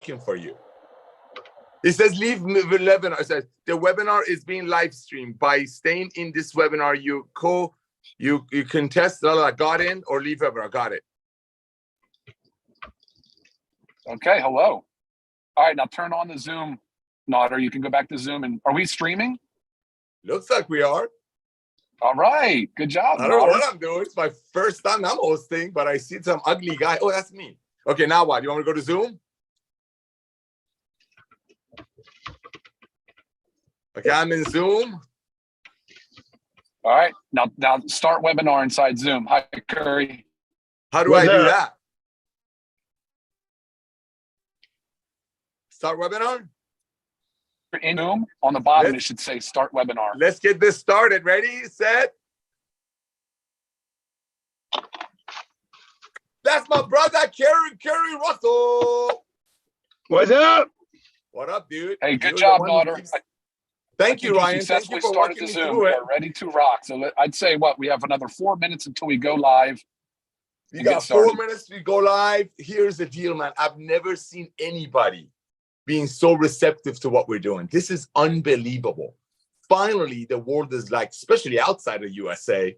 looking for you. It says leave webinar. It says the webinar is being live streamed. By staying in this webinar, you can test got in or leave webinar. Got it. Okay, hello. All right, now turn on the Zoom, Nodder. You can go back to Zoom. And are we streaming? Looks like we are. All right, good job. I don't know what I'm doing. It's my first time I'm hosting, but I see some ugly guy. Oh, that's me. Okay, now what? You want me to go to Zoom? Okay, I'm in Zoom. All right, now start webinar inside Zoom. Hi, Curry. How do I do that? Start webinar? In Zoom, on the bottom, it should say start webinar. Let's get this started. Ready, set. That's my brother, Kerry Russell. What's up? What up, dude? Hey, good job, Nodder. Thank you, Ryan. Thank you for walking me through it. We are ready to rock. So I'd say we have another 4 minutes until we go live. You got 4 minutes to go live. Here's the deal, man. I've never seen anybody being so receptive to what we're doing. This is unbelievable. Finally, the world is like, especially outside of USA,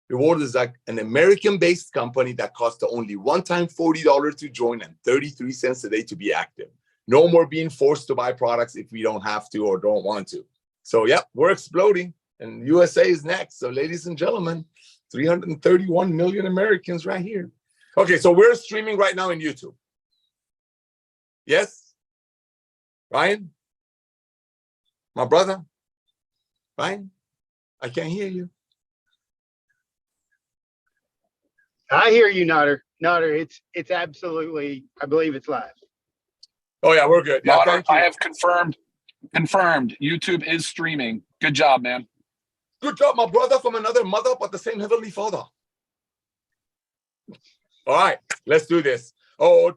the world is like an American-based company that costs only one-time $40 to join and 33 cents a day to be active. No more being forced to buy products if we don't have to or don't want to. So, yeah, we're exploding, and USA is next. So, ladies and gentlemen, 331 million Americans right here. Okay, so we're streaming right now in YouTube. Yes? Ryan? My brother? Ryan? I can't hear you. I hear you, Nodder. Nodder, it's absolutely, I believe it's live. Oh, yeah, we're good. Yeah, Nodder, I have confirmed. YouTube is streaming. Good job, man. Good job, my brother from another mother, but the same heavenly father. All right, let's do this. Oh,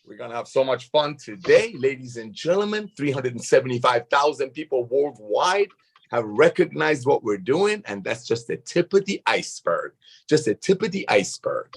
we're going to have so much fun today, ladies and gentlemen. 375,000 people worldwide have recognized what we're doing, and that's just the tip of the iceberg. Just the tip of the iceberg.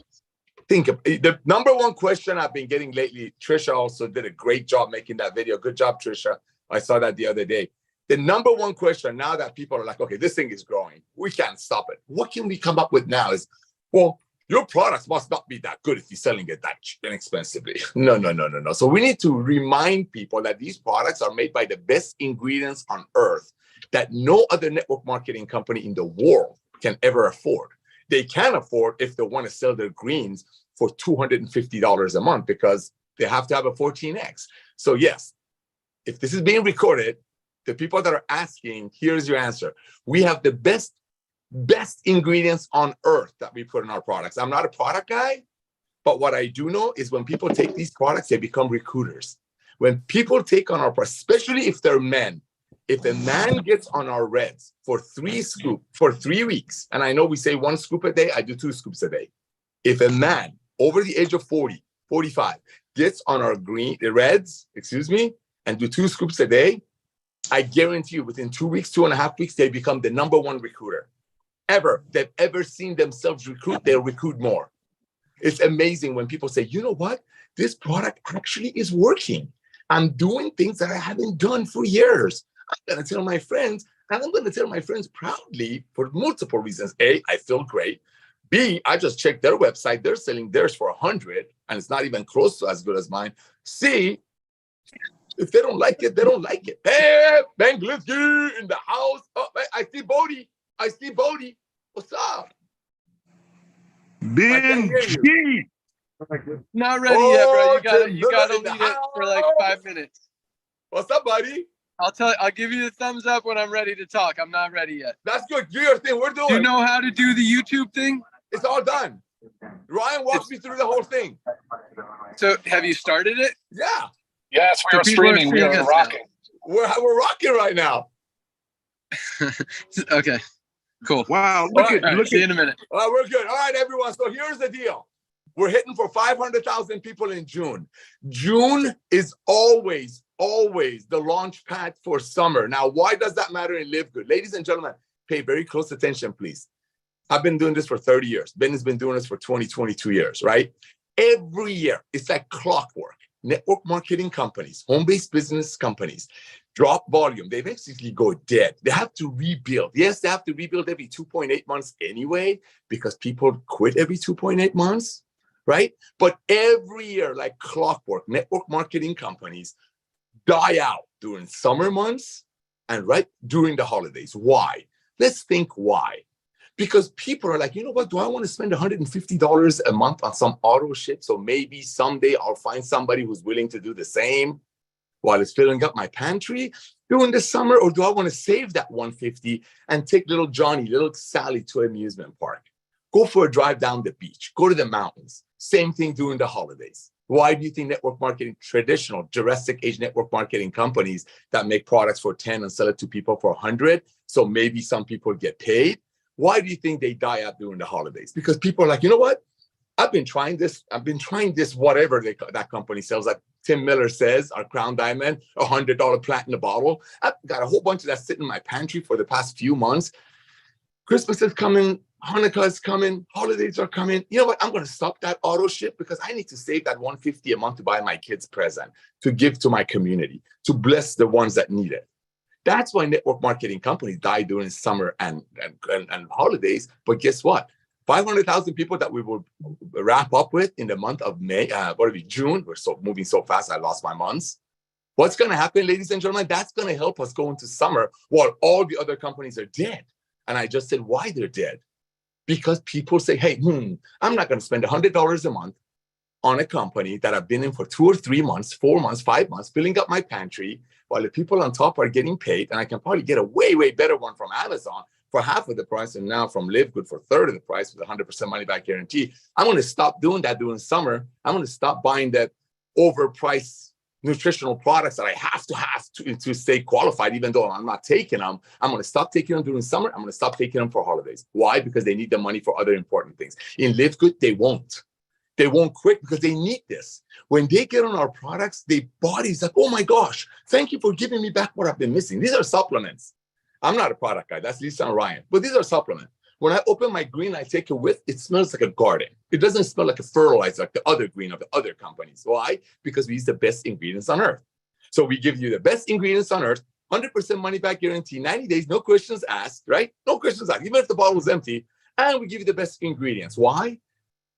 Think of the number one question I've been getting lately. Trisha also did a great job making that video. Good job, Trisha. I saw that the other day. The number one question now that people are like, okay, this thing is growing. We can't stop it. What can we come up with now is, well, your products must not be that good if you're selling it that cheap and inexpensively. No. So we need to remind people that these products are made by the best ingredients on earth that no other network marketing company in the world can ever afford. They can afford if they want to sell their greens for $250 a month because they have to have a 14X. So yes, if this is being recorded, the people that are asking, here's your answer. We have the best ingredients on earth that we put in our products. I'm not a product guy, but what I do know is when people take these products, they become recruiters. When people take on our products, especially if they're men, if a man gets on our reds for 3 weeks, and I know we say 1 scoop a day, I do 2 scoops a day. If a man over the age of 40, 45 gets on our reds, and do 2 scoops a day, I guarantee you within 2 weeks, 2.5 weeks, they become the #1 recruiter they've ever seen themselves recruit. They'll recruit more. It's amazing when people say, you know what? This product actually is working. I'm doing things that I haven't done for years. I'm going to tell my friends, and I'm going to tell my friends proudly for multiple reasons. A, I feel great. B, I just checked their website. They're selling theirs for 100, and it's not even close to as good as mine. C, if they don't like it, they don't like it. Hey, Ben Glitzky in the house. Oh, I see Bodie. What's up? Ben G. Not ready yet, bro. You gotta lead it for like 5 minutes. What's up, buddy? I'll give you the thumbs up when I'm ready to talk. I'm not ready yet. That's good. Do your thing. We're doing. Do you know how to do the YouTube thing? It's all done. Ryan walked me through the whole thing. So have you started it? Yeah. Yes, we are streaming. We are rocking. We're rocking right now. Okay. Cool. Wow. See you in a minute. All right, we're good. All right, everyone. So here's the deal. We're hitting for 500,000 people in June. June is always the launch pad for summer. Now, why does that matter in LiveGood? Ladies and gentlemen, pay very close attention, please. I've been doing this for 30 years. Ben has been doing this for 22 years, right? Every year, it's like clockwork. network marketing companies, home-based business companies, drop volume, they basically go dead. They have to rebuild. Yes, they have to rebuild every 2.8 months anyway, because people quit every 2.8 months, right? But every year, like clockwork, network marketing companies die out during summer months and right during the holidays. Why? Let's think why. Because people are like, you know what, do I want to spend $150 a month on some auto ship? So maybe someday I'll find somebody who's willing to do the same while it's filling up my pantry during the summer? Or do I want to save that $150 and take little Johnny, little Sally to an amusement park? Go for a drive down the beach, go to the mountains. Same thing during the holidays. Why do you think network marketing, traditional Jurassic Age network marketing companies that make products for 10 and sell it to people for 100, so maybe some people get paid, why do you think they die out during the holidays? Because people are like, you know what? I've been trying this, whatever that company sells. Like Tim Miller says, our Crown Diamond, $100 platinum bottle. I've got a whole bunch of that sitting in my pantry for the past few months. Christmas is coming, Hanukkah is coming, holidays are coming. You know what? I'm going to stop that auto ship because I need to save that $150 a month to buy my kids present, to give to my community, to bless the ones that need it. That's why network marketing companies die during summer and holidays. But guess what? 500,000 people that we will wrap up with in the month of May, June. We're moving so fast, I lost my months. What's going to happen, ladies and gentlemen? That's going to help us go into summer while all the other companies are dead. And I just said why they're dead. Because people say, hey, I'm not going to spend $100 a month on a company that I've been in for 2 or 3 months, 4 months, 5 months, filling up my pantry, while the people on top are getting paid. And I can probably get a way, way better one from Amazon for half of the price, and now from LiveGood for a third of the price with 100% money back guarantee. I'm going to stop doing that during summer. I'm going to stop buying that overpriced nutritional products that I have to stay qualified, even though I'm not taking them. I'm going to stop taking them during summer. I'm going to stop taking them for holidays. Why? Because they need the money for other important things. In LiveGood, they won't. They won't quit because they need this. When they get on our products, their body's like, oh my gosh, thank you for giving me back what I've been missing. These are supplements. I'm not a product guy. That's Lisa and Ryan. But these are supplements. When I open my green, I take a whiff, it smells like a garden. It doesn't smell like a fertilizer like the other green of the other companies. Why? Because we use the best ingredients on earth. So we give you the best ingredients on earth, 100% money back guarantee, 90 days, no questions asked, right? No questions asked, even if the bottle is empty. And we give you the best ingredients. Why?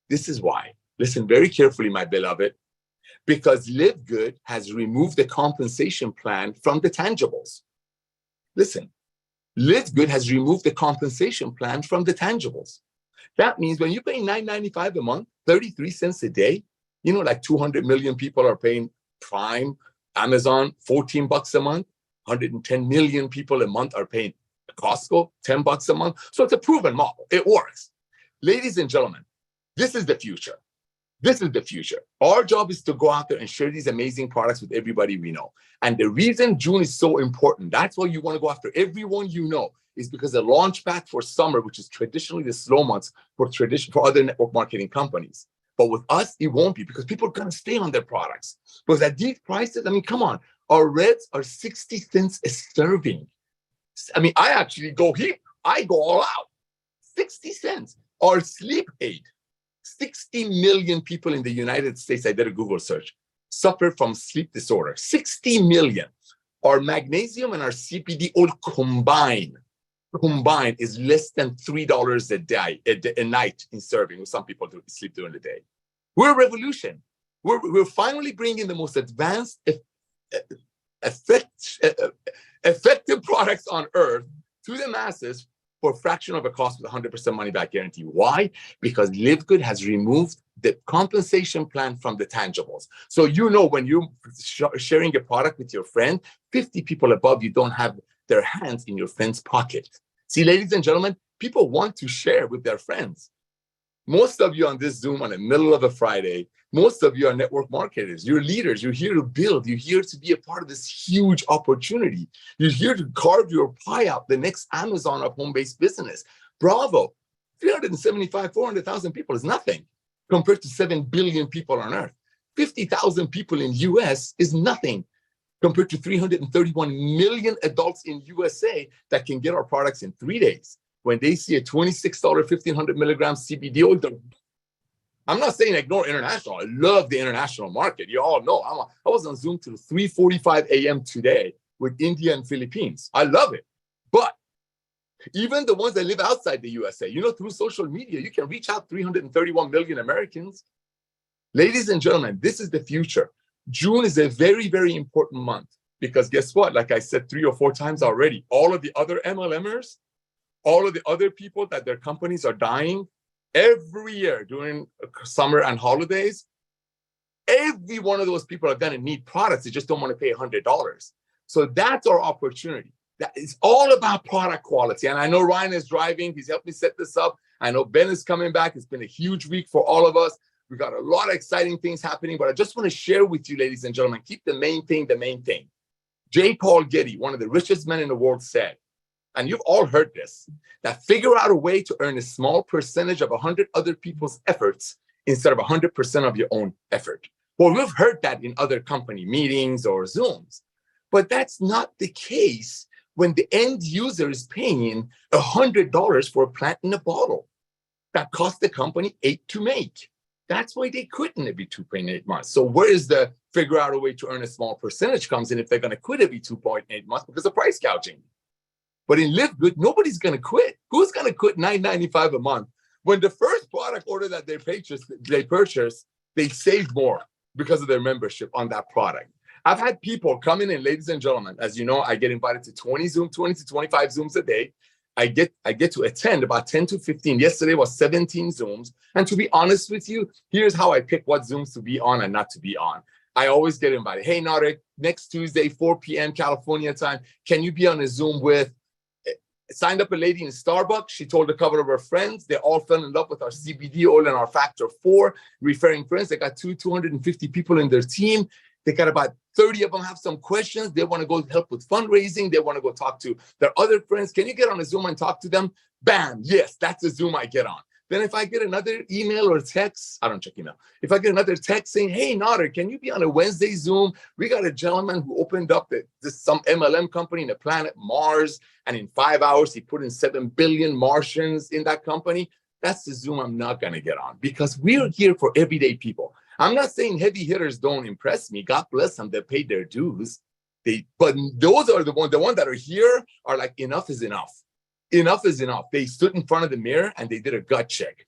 This is why. Listen very carefully, my beloved. Because LiveGood has removed the compensation plan from the tangibles. Listen. LiveGood has removed the compensation plan from the tangibles. That means when you pay $9.95 a month, 33 cents a day, you know, like 200 million people are paying Prime, Amazon, $14 a month. 110 million people a month are paying Costco, $10 a month. So it's a proven model. It works. Ladies and gentlemen, this is the future. This is the future. Our job is to go out there and share these amazing products with everybody we know. And the reason June is so important, that's why you want to go after everyone you know, is because the launch pad for summer, which is traditionally the slow months for other network marketing companies. But with us, it won't be, because people are going to stay on their products. Because at these prices, I mean, come on, our reds are 60 cents a serving. I mean, I actually go here. I go all out. 60 cents. Our sleep aid. 60 million people in the United States, I did a Google search, suffer from sleep disorder. 60 million. Our magnesium and our CBD oil combined is less than $3 a day, a night in serving. Some people do sleep during the day. We're a revolution. We're finally bringing the most advanced, effective products on earth to the masses for a fraction of a cost with 100% money back guarantee. Why? Because LiveGood has removed the compensation plan from the tangibles. So you know when you're sharing a product with your friend, 50 people above you don't have their hands in your friend's pocket. See, ladies and gentlemen, people want to share with their friends. Most of you on this Zoom on the middle of a Friday, most of you are network marketers. You're leaders. You're here to build. You're here to be a part of this huge opportunity. You're here to carve your pie out, the next Amazon of home-based business. Bravo. 400,000 people is nothing compared to 7 billion people on earth. 50,000 people in US is nothing compared to 331 million adults in USA that can get our products in 3 days. When they see a $26, 1,500 milligram CBD oil, I'm not saying ignore international. I love the international market. You all know I was on Zoom till 3:45 a.m. today with India and Philippines. I love it. But even the ones that live outside the USA, through social media, you can reach out 331 million Americans. Ladies and gentlemen, this is the future. June is a very, very important month because guess what? Like I said 3 or 4 times already, all of the other MLMers, all of the other people that their companies are dying every year during summer and holidays, every one of those people are going to need products. They just don't want to pay $100. So that's our opportunity. That is all about product quality. And I know Ryan is driving. He's helped me set this up. I know Ben is coming back. It's been a huge week for all of us. We got a lot of exciting things happening, but I just want to share with you, ladies and gentlemen, keep the main thing the main thing. J. Paul Getty, one of the richest men in the world, said, and you've all heard this, that figure out a way to earn a small percentage of 100 other people's efforts instead of 100% of your own effort. Well, we've heard that in other company meetings or Zooms, but that's not the case when the end user is paying $100 for a plant in a bottle that cost the company $8 to make. That's why they quit in every 2.8 months. So where is the figure out a way to earn a small percentage comes in if they're going to quit every 2.8 months because of price gouging. But in LiveGood, nobody's going to quit. Who's going to quit $9.95 a month when the first product order that they purchased, they saved more because of their membership on that product? I've had people come in, and ladies and gentlemen, as you know, I get invited to 20 to 25 Zooms a day. I get to attend about 10 to 15. Yesterday was 17 Zooms. And to be honest with you, here's how I pick what Zooms to be on and not to be on. I always get invited. Hey, Nader, next Tuesday, 4 p.m. California time, can you be on a Zoom with? Signed up a lady in Starbucks. She told a couple of her friends. They all fell in love with our CBD oil and our Factor 4. Referring friends, they got 250 people in their team. They got about 30 of them have some questions. They want to go help with fundraising. They want to go talk to their other friends. Can you get on a Zoom and talk to them? Bam, yes, that's a Zoom I get on. Then if I get another email or text, I don't check email. If I get another text saying, hey, Nader, can you be on a Wednesday Zoom? We got a gentleman who opened up some MLM company in the planet Mars, and in 5 hours, he put in 7 billion Martians in that company. That's the Zoom I'm not going to get on because we're here for everyday people. I'm not saying heavy hitters don't impress me. God bless them. They paid their dues. But those are the ones that are here are like, enough is enough. Enough is enough. They stood in front of the mirror and they did a gut check.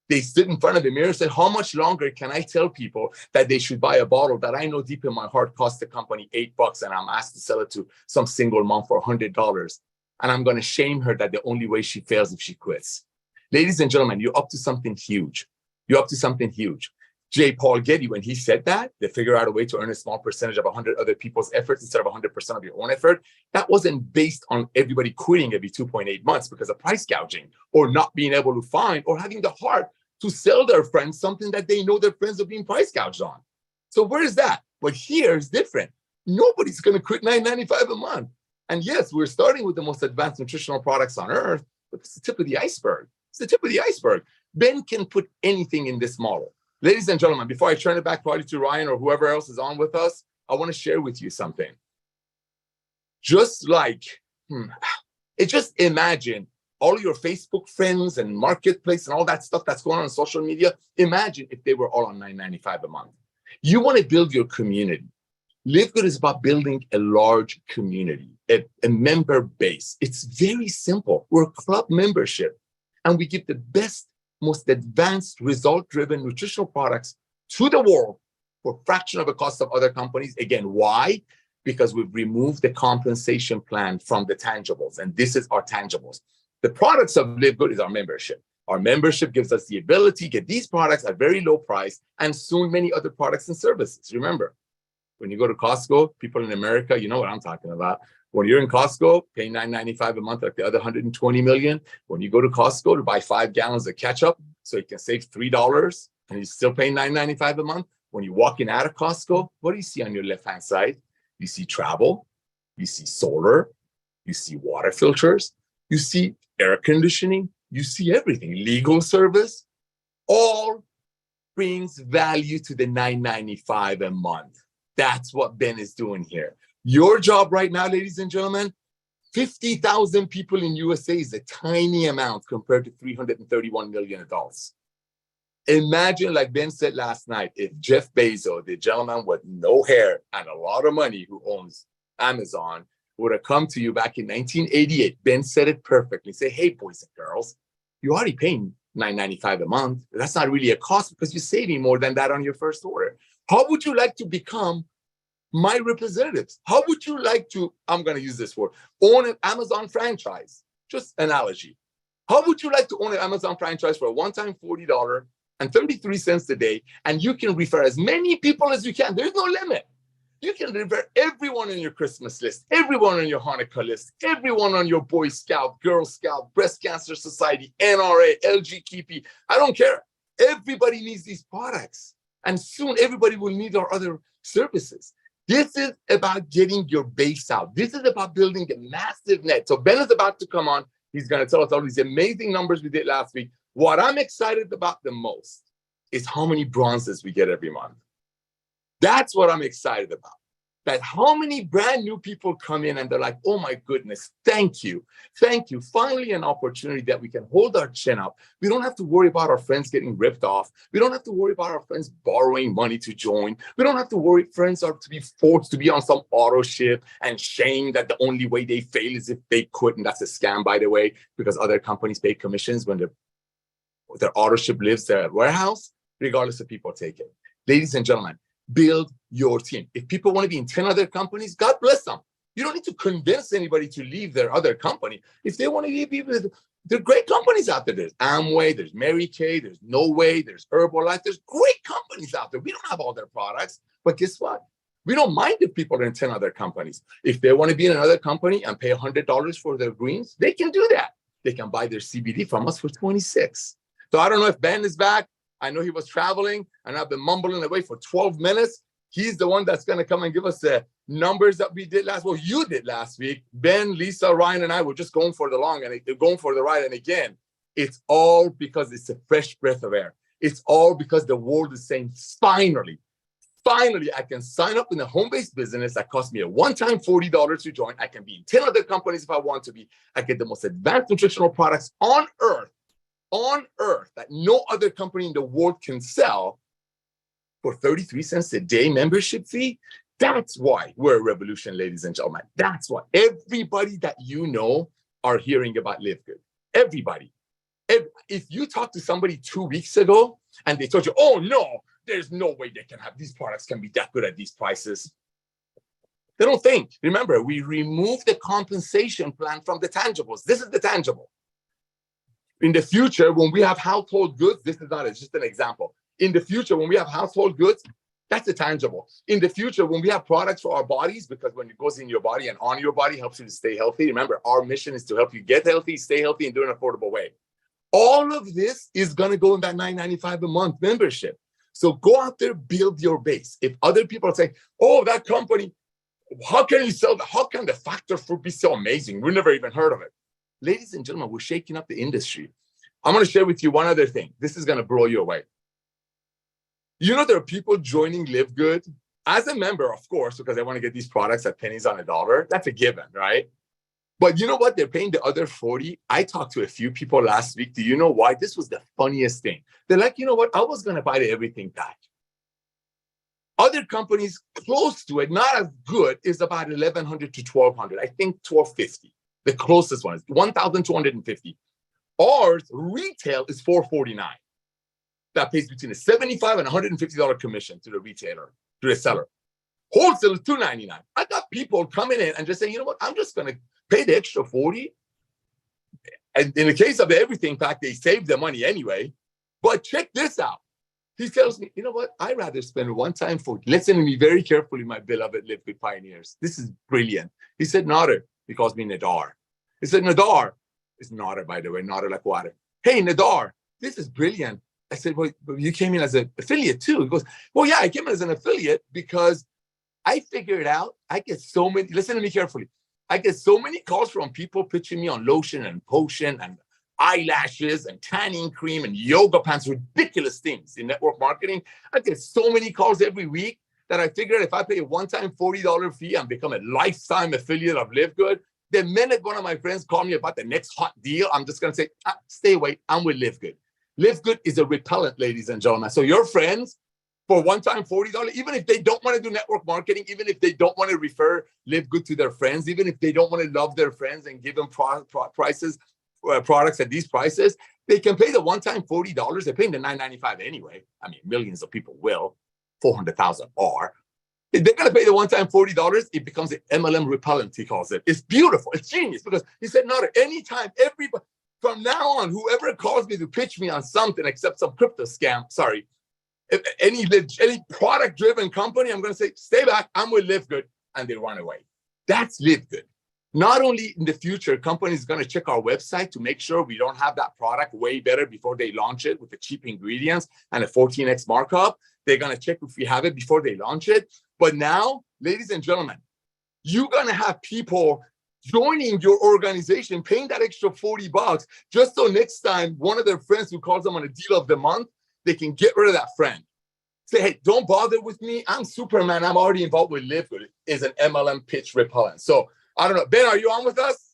They stood in front of the mirror and said, how much longer can I tell people that they should buy a bottle that I know deep in my heart cost the company $8 and I'm asked to sell it to some single mom for $100. And I'm going to shame her that the only way she fails if she quits. Ladies and gentlemen, you're up to something huge. You're up to something huge. J. Paul Getty, when he said that, they figure out a way to earn a small percentage of 100 other people's efforts instead of 100% of your own effort. That wasn't based on everybody quitting every 2.8 months because of price gouging or not being able to find or having the heart to sell their friends something that they know their friends are being price gouged on. So where is that? But here is different. Nobody's going to quit $9.95 a month. And yes, we're starting with the most advanced nutritional products on earth, but it's the tip of the iceberg. It's the tip of the iceberg. Ben can put anything in this model. Ladies and gentlemen, before I turn it back probably to Ryan or whoever else is on with us, I want to share with you something. Just like, just imagine all your Facebook friends and marketplace and all that stuff that's going on social media. Imagine if they were all on $9.95 a month. You want to build your community. LiveGood is about building a large community, a member base. It's very simple. We're a club membership, and we give the best, most advanced, result-driven nutritional products to the world for a fraction of the cost of other companies. Again, why? Because we've removed the compensation plan from the tangibles, and this is our tangibles. The products of LiveGood is our membership. Our membership gives us the ability to get these products at very low price and soon many other products and services. Remember, when you go to Costco, people in America, you know what I'm talking about. When you're in Costco, pay $9.95 a month like the other 120 million. When you go to Costco to buy 5 gallons of ketchup so you can save $3 and you're still paying $9.95 a month. When you walk in out of Costco, what do you see on your left-hand side? You see travel, you see solar, you see water filters, you see air conditioning, you see everything. Legal service, all brings value to the $9.95 a month. That's what Ben is doing here. Your job right now, ladies and gentlemen, 50,000 people in USA is a tiny amount compared to 331 million adults. Imagine, like Ben said last night, if Jeff Bezos, the gentleman with no hair and a lot of money who owns Amazon, would have come to you back in 1988. Ben said it perfectly. Say, hey, boys and girls, you're already paying $9.95 a month. That's not really a cost because you're saving more than that on your first order. How would you like to become my representatives? How would you like to, I'm going to use this word, own an Amazon franchise? Just analogy. How would you like to own an Amazon franchise for a one-time $40 and 33 cents a day, and you can refer as many people as you can? There's no limit. You can refer everyone on your Christmas list, everyone on your Hanukkah list, everyone on your Boy Scout, Girl Scout, Breast Cancer Society, NRA, LGTB. I don't care. Everybody needs these products. And soon everybody will need our other services. This is about getting your base out. This is about building a massive net. So Ben is about to come on. He's going to tell us all these amazing numbers we did last week. What I'm excited about the most is how many bronzes we get every month. That's what I'm excited about. That how many brand new people come in and they're like, oh my goodness, thank you. Thank you. Finally, an opportunity that we can hold our chin up. We don't have to worry about our friends getting ripped off. We don't have to worry about our friends borrowing money to join. We don't have to worry friends are to be forced to be on some auto ship and shame that the only way they fail is if they quit. And that's a scam, by the way, because other companies pay commissions when their auto ship leaves their warehouse, regardless if people take it. Ladies and gentlemen, build your team. If people want to be in 10 other companies, God bless them. You don't need to convince anybody to leave their other company. If they want to be with, there are great companies out there. There's Amway, there's Mary Kay, there's No Way, there's Herbalife. There's great companies out there. We don't have all their products, but guess what? We don't mind if people are in 10 other companies. If they want to be in another company and pay $100 for their greens, they can do that. They can buy their CBD from us for $26. So I don't know if Ben is back. I know he was traveling, and I've been mumbling away for 12 minutes. He's the one that's going to come and give us the numbers that we did you did last week. Ben, Lisa, Ryan, and I were just going for the ride. And again, it's all because it's a fresh breath of air. It's all because the world is saying, finally, I can sign up in a home-based business that cost me a one-time $40 to join. I can be in 10 other companies if I want to be. I get the most advanced nutritional products on earth that no other company in the world can sell for 33 cents a day membership fee. That's why we're a revolution, ladies and gentlemen. That's why everybody that you know are hearing about LiveGood. Everybody. If you talked to somebody 2 weeks ago and they told you, oh no, there's no way they can have these products can be that good at these prices. They don't think. Remember, we removed the compensation plan from the tangibles. This is the tangible. In the future, when we have household goods, this is not, it's just an example. In the future, when we have household goods, that's a tangible. In the future, when we have products for our bodies, because when it goes in your body and on your body, helps you to stay healthy. Remember, our mission is to help you get healthy, stay healthy, and do it in an affordable way. All of this is going to go in that $9.95 a month membership. So go out there, build your base. If other people are saying, oh, that company, how can you sell that? How can the Factor fruit be so amazing? We've never even heard of it. Ladies and gentlemen, we're shaking up the industry. I'm going to share with you one other thing. This is going to blow you away. You know, there are people joining LiveGood as a member, of course, because they want to get these products at pennies on a dollar. That's a given, right? But you know what? They're paying the other $40. I talked to a few people last week. Do you know why? This was the funniest thing. They're like, you know what? I was going to buy the everything pack. Other companies close to it, not as good, is about $1,100 to $1,200. I think $1,250. The closest one is $1,250. Ours, retail, is $449. That pays between a $75 and $150 commission to the retailer, to the seller. Wholesale is $299. I got people coming in and just saying, you know what, I'm just going to pay the extra $40. And in the case of the everything pack, they save the money anyway. But check this out. He tells me, you know what, I'd rather spend one time $40. Listen to me very carefully, my beloved LiveGood pioneers. This is brilliant. He said, Nader. He calls me Nadar. He said, Nadar. It's Nader, by the way, Nader like water. Hey, Nadar, this is brilliant. I said, well, you came in as an affiliate too. He goes, well, yeah, I came in as an affiliate because I figured out I get so many, listen to me carefully. I get so many calls from people pitching me on lotion and potion and eyelashes and tanning cream and yoga pants, ridiculous things in network marketing. I get so many calls every week that I figured if I pay a one-time $40 fee and become a lifetime affiliate of LiveGood, the minute one of my friends call me about the next hot deal, I'm just going to say, stay away. I'm with LiveGood. LiveGood is a repellent, ladies and gentlemen. So your friends, for one time $40, even if they don't want to do network marketing, even if they don't want to refer LiveGood to their friends, even if they don't want to love their friends and give them products at these prices, they can pay the one-time $40. They're paying the $9.95 anyway. I mean, millions of people will. 400,000 are. If they're going to pay the one-time $40, it becomes an MLM repellent, he calls it. It's beautiful. It's genius because he said, not anytime, everybody, from now on, whoever calls me to pitch me on something except some crypto scam, sorry, if any product-driven company, I'm going to say, stay back, I'm with LiveGood, and they run away. That's LiveGood. Not only in the future, companies are going to check our website to make sure we don't have that product way better before they launch it with the cheap ingredients and a 14x markup. They're going to check if we have it before they launch it. But now, ladies and gentlemen, you're going to have people joining your organization, paying that extra $40 just so next time one of their friends who calls them on a deal of the month, they can get rid of that friend. Say, hey, don't bother with me. I'm Superman. I'm already involved with LiveGood. Is an MLM pitch repellent. So I don't know. Ben, are you on with us?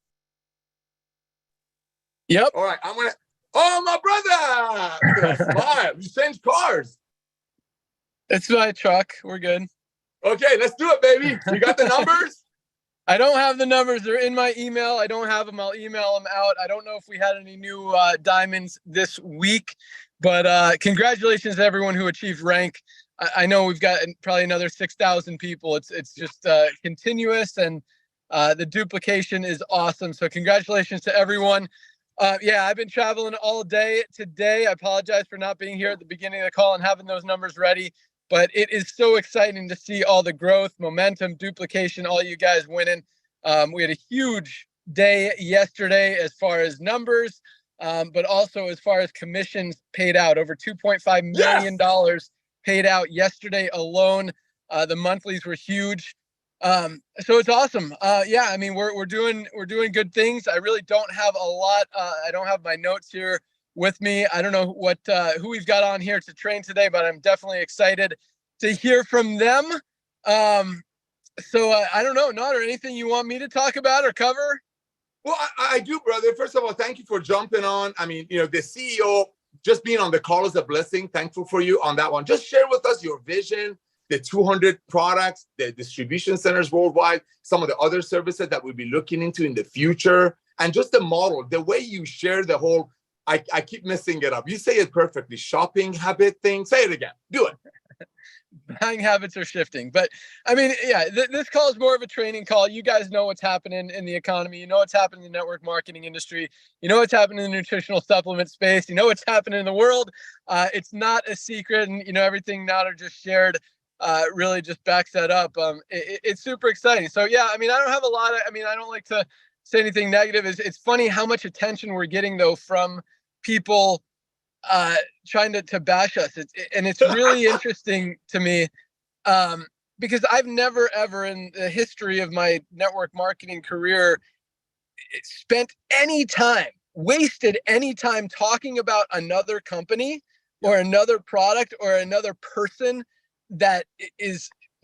Yep. All right. I'm going to, oh, my brother. Look at that smile. You changed cars. It's my truck. We're good. Okay, let's do it, baby. You got the numbers? I don't have the numbers. They're in my email. I don't have them. I'll email them out. I don't know if we had any new diamonds this week, but congratulations to everyone who achieved rank. I know we've got probably another 6,000 people. It's just continuous, and the duplication is awesome. So congratulations to everyone. Yeah, I've been traveling all day today. I apologize for not being here at the beginning of the call and having those numbers ready. But it is so exciting to see all the growth, momentum, duplication, all you guys winning. We had a huge day yesterday as far as numbers, but also as far as commissions paid out. Over $2.5 million paid out yesterday alone. The monthlies were huge. So it's awesome. Yeah, I mean, we're doing good things. I really don't have a lot. I don't have my notes here with me. I don't know who we've got on here to train today, but I'm definitely excited to hear from them. So I don't know, Not or anything you want me to talk about or cover? Well, I do, brother. First of all, thank you for jumping on. I mean, the CEO, just being on the call is a blessing. Thankful for you on that one. Just share with us your vision, the 200 products, the distribution centers worldwide, some of the other services that we'll be looking into in the future, and just the model, the way you share the whole, I keep messing it up. You say it perfectly. Shopping habit thing. Say it again. Do it. Buying habits are shifting. But I mean, yeah, this call is more of a training call. You guys know what's happening in the economy. You know what's happening in the network marketing industry. You know what's happening in the nutritional supplement space. You know what's happening in the world. It's not a secret. And, everything Nader just shared really just backs that up. It's super exciting. So, yeah, I mean, I don't have a lot of, I don't like to say anything negative. It's funny how much attention we're getting, though, from people trying to bash us. It's really interesting to me because I've never, ever in the history of my network marketing career wasted any time talking about another company or another product or another person that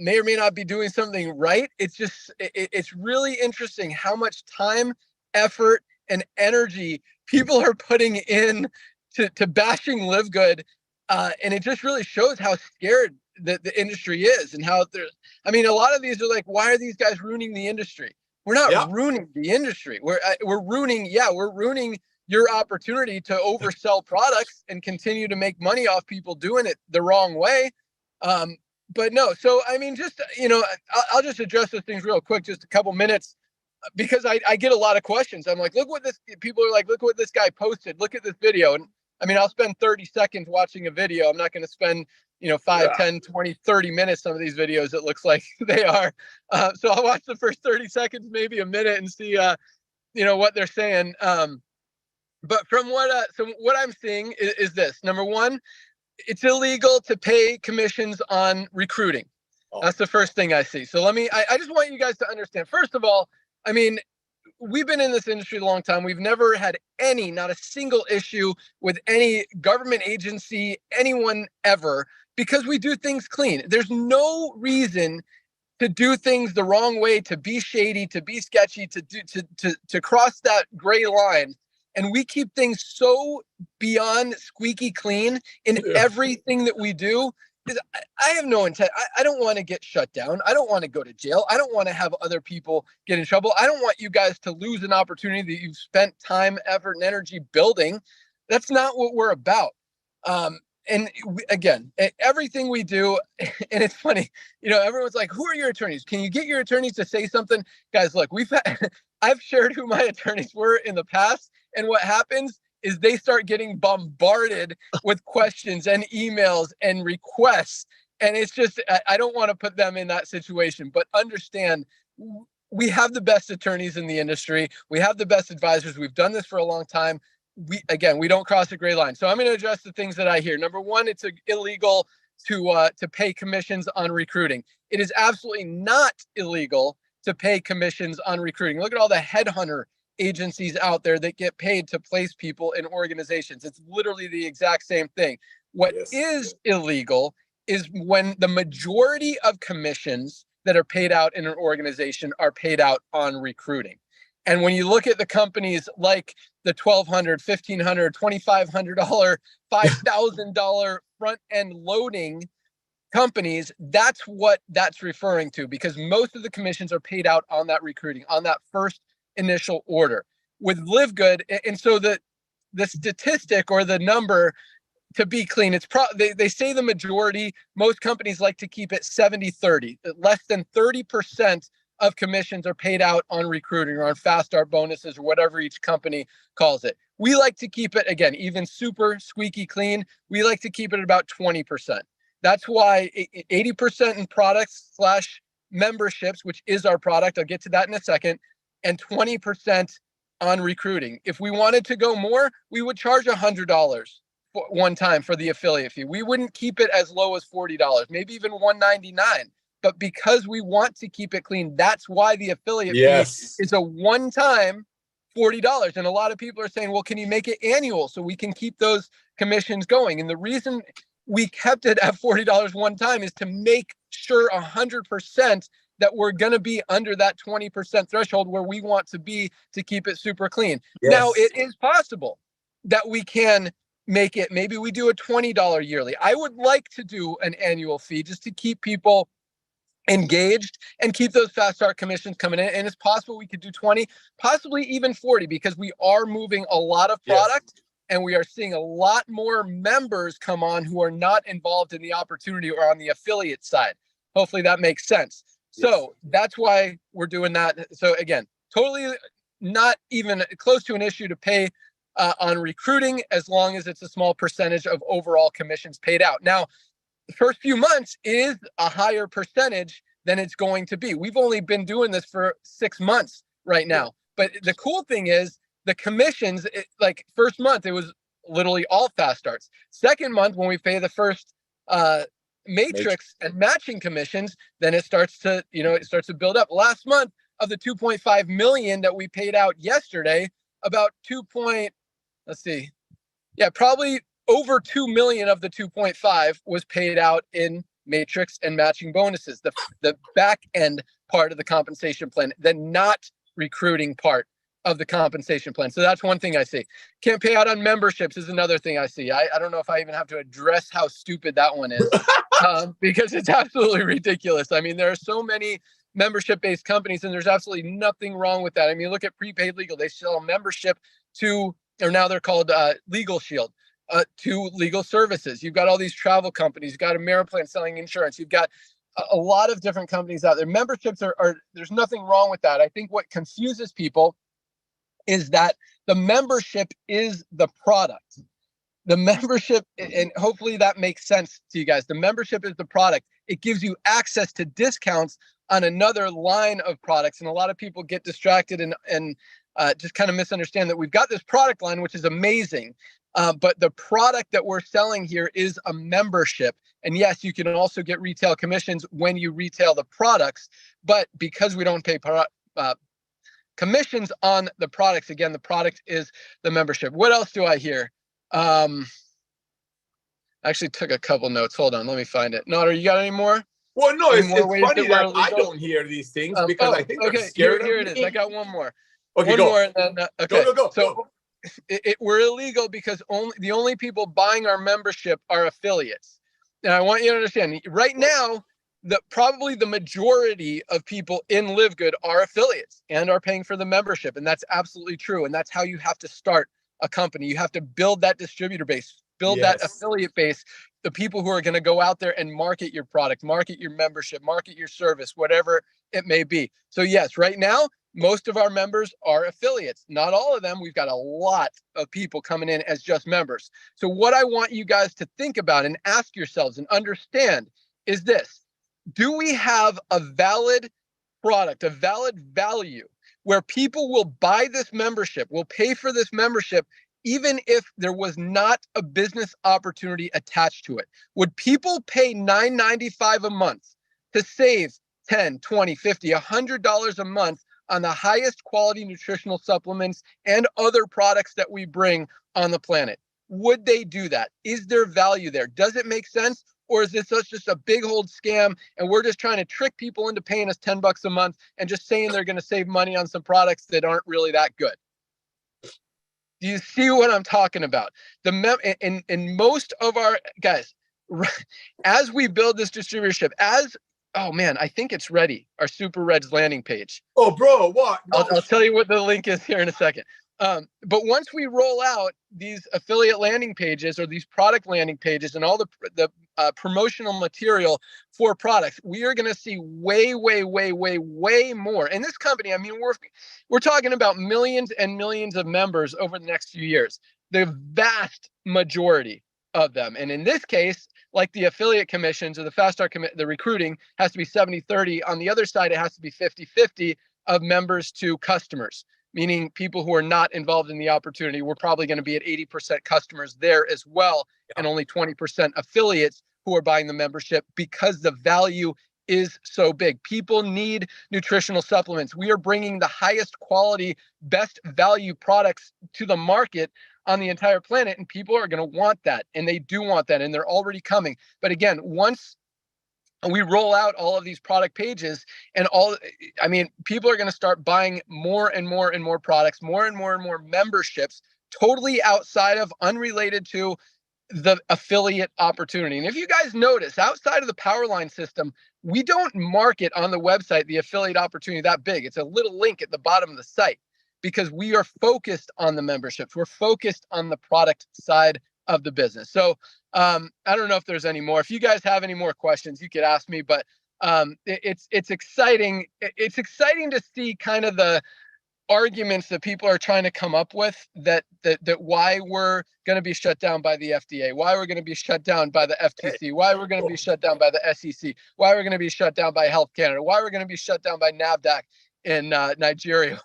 may or may not be doing something right. It's really interesting how much time, effort, and energy people are putting in to bashing LiveGood, and it just really shows how scared the industry is, and how a lot of these are like, why are these guys ruining the industry? We're not ruining the industry. We're ruining your opportunity to oversell products and continue to make money off people doing it the wrong way. But no, so I'll just address those things real quick, just a couple minutes, because I get a lot of questions. I'm like, people are like, look what this guy posted. Look at this video. And I'll spend 30 seconds watching a video. I'm not going to spend, 5, 10, 20, 30 minutes. Some of these videos, it looks like they are. So I'll watch the first 30 seconds, maybe a minute, and see, what they're saying. But from what I'm seeing is this. Number one, it's illegal to pay commissions on recruiting. That's the first thing I see. So I just want you guys to understand. First of all, we've been in this industry a long time. We've never had not a single issue with any government agency, anyone ever, because we do things clean. There's no reason to do things the wrong way, to be shady, to be sketchy, to cross that gray line And we keep things so beyond squeaky clean in everything that we do. Because I have no intent. I don't want to get shut down. I don't want to go to jail. I don't want to have other people get in trouble. I don't want you guys to lose an opportunity that you've spent time, effort, and energy building. That's not what we're about. Again, everything we do, and it's funny, everyone's like, who are your attorneys? Can you get your attorneys to say something? Guys, look, I've shared who my attorneys were in the past, and what happens is they start getting bombarded with questions and emails and requests. And it's just, I don't want to put them in that situation, but understand we have the best attorneys in the industry. We have the best advisors. We've done this for a long time. We don't cross a gray line. So I'm going to address the things that I hear. Number one, it's illegal to pay commissions on recruiting. It is absolutely not illegal to pay commissions on recruiting. Look at all the headhunter agencies out there that get paid to place people in organizations. It's literally the exact same thing. What is illegal is when the majority of commissions that are paid out in an organization are paid out on recruiting. And when you look at the companies like the $1,200, $1,500, $2,500, $5,000 front end loading companies, that's what that's referring to, because most of the commissions are paid out on that recruiting, on that first initial order. With LiveGood, and so the statistic or the number, to be clean, it's they say the majority, most companies like to keep it 70-30. Less than 30% of commissions are paid out on recruiting or on fast start bonuses or whatever each company calls it. We like to keep it, again, even super squeaky clean, we like to keep it at about 20%. That's why 80% in products / memberships, which is our product, I'll get to that in a second, and 20% on recruiting. If we wanted to go more, we would charge $100 one time for the affiliate fee. We wouldn't keep it as low as $40, maybe even $199. But because we want to keep it clean, that's why the affiliate fee is a one-time $40. And a lot of people are saying, well, can you make it annual so we can keep those commissions going? And the reason we kept it at $40 one time is to make sure 100% that we're going to be under that 20% threshold where we want to be to keep it super clean. Now, it is possible that we can make it, maybe we do a $20 yearly. I would like to do an annual fee just to keep people engaged and keep those fast start commissions coming in. And it's possible we could do 20, possibly even 40, because we are moving a lot of product and we are seeing a lot more members come on who are not involved in the opportunity or on the affiliate side. Hopefully that makes sense. So that's why we're doing that. So again, totally not even close to an issue to pay on recruiting, as long as it's a small percentage of overall commissions paid out. Now, the first few months is a higher percentage than it's going to be. We've only been doing this for 6 months right now. But the cool thing is the commissions, like first month, it was literally all fast starts. Second month, when we pay the first matrix and matching commissions, then it starts to, it starts to build up. Last month, of the 2.5 million that we paid out yesterday, about probably over 2 million of the 2.5 was paid out in matrix and matching bonuses, the back end part of the compensation plan, the not recruiting part of the compensation plan. So that's one thing I see. Can't pay out on memberships is another thing I see. I don't know if I even have to address how stupid that one is, because it's absolutely ridiculous. I mean, there are so many membership-based companies, and there's absolutely nothing wrong with that. I mean, look at Prepaid Legal. They sell membership to, or now they're called Legal Shield, to legal services. You've got all these travel companies. You've got Ameriplan selling insurance. You've got a lot of different companies out there. Memberships are there's nothing wrong with that. I think what confuses people is that the membership is the product. The membership, and hopefully that makes sense to you guys. The membership is the product. It gives you access to discounts on another line of products. And a lot of people get distracted and just kind of misunderstand that we've got this product line, which is amazing. But the product that we're selling here is a membership. And yes, you can also get retail commissions when you retail the products. But because we don't pay commissions on the products, again, the product is the membership. What else do I hear? I actually took a couple notes. Hold on, let me find it. Nader, you got any more? Well, no, it's funny that I don't hear these things because I think they're scared here of it me. is. I got one more. Okay, one go. more, and then, okay. Go. So we're illegal because the only people buying our membership are affiliates. And I want you to understand, right now, probably the majority of people in LiveGood are affiliates and are paying for the membership. And that's absolutely true. And that's how you have to start a company. You have to build that distributor base, build that affiliate base, the people who are going to go out there and market your product, market your membership, market your service, whatever it may be. So yes, right now, most of our members are affiliates. Not all of them. We've got a lot of people coming in as just members. So what I want you guys to think about and ask yourselves and understand is this: do we have a valid product, a valid value where people will buy this membership, will pay for this membership, even if there was not a business opportunity attached to it? Would people pay $9.95 a month to save $10, $20, $50, $100 a month on the highest quality nutritional supplements and other products that we bring on the planet? Would they do that? Is there value there? Does it make sense? Or is this just a big old scam and we're just trying to trick people into paying us $10 a month and just saying they're going to save money on some products that aren't really that good? Do you see what I'm talking about? In most of our guys, as we build this distributorship, oh man, I think it's ready. Our Super Reds landing page. Oh, bro, what? No. I'll tell you what the link is here in a second. But once we roll out these affiliate landing pages or these product landing pages and all the promotional material for products, we are going to see way more. And this company, I mean, we're talking about millions and millions of members over the next few years. The vast majority of them. And in this case, like the affiliate commissions or the Firestarter, the recruiting has to be 70-30. On the other side, it has to be 50-50 of members to customers, meaning people who are not involved in the opportunity. We're probably going to be at 80% customers there as well, and only 20% affiliates who are buying the membership because the value is so big. People need nutritional supplements. We are bringing the highest quality, best value products to the market on the entire planet, and people are going to want that, and they do want that, and they're already coming. But again, once we roll out all of these product pages and people are going to start buying more and more and more products, more and more memberships, totally outside of, unrelated to the affiliate opportunity. And if you guys notice, outside of the Powerline system, we don't market on the website the affiliate opportunity that big. It's a little link at the bottom of the site because we are focused on the memberships. We're focused on the product side of the business. So I don't know if there's any more. If you guys have any more questions, you could ask me, but it's exciting. It's exciting to see kind of the arguments that people are trying to come up with that why we're going to be shut down by the FDA, why we're going to be shut down by the FTC, why we're going to be shut down by the SEC, why we're going to be shut down by Health Canada, why we're going to be shut down by NAFDAC in Nigeria.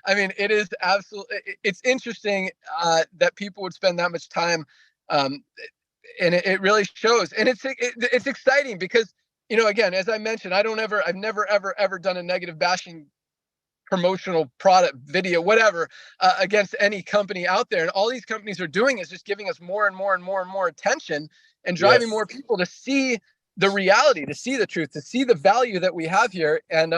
I mean, it is absolutely, it's interesting that people would spend that much time, and it really shows. And it's exciting because, you know, again, as I mentioned, I've never ever done a negative bashing promotional product video, whatever, against any company out there. And all these companies are doing is just giving us more and more attention and driving more people to see the reality, to see the truth, to see the value that we have here, and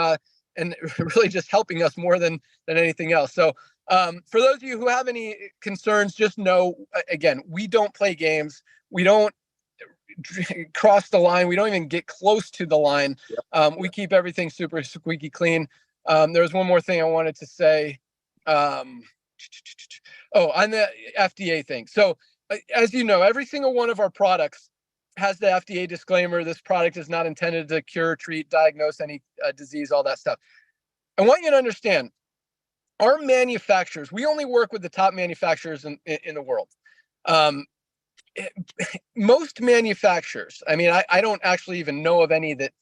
really just helping us more than anything else. So for those of you who have any concerns, just know, again, we don't play games. We don't cross the line. We don't even get close to the line. We keep everything super squeaky clean. There was one more thing I wanted to say. On the FDA thing. So as you know, every single one of our products has the FDA disclaimer: this product is not intended to cure, treat, diagnose any disease, all that stuff. I want you to understand, our manufacturers, we only work with the top manufacturers in the world. Most manufacturers, I mean, I don't actually even know of any that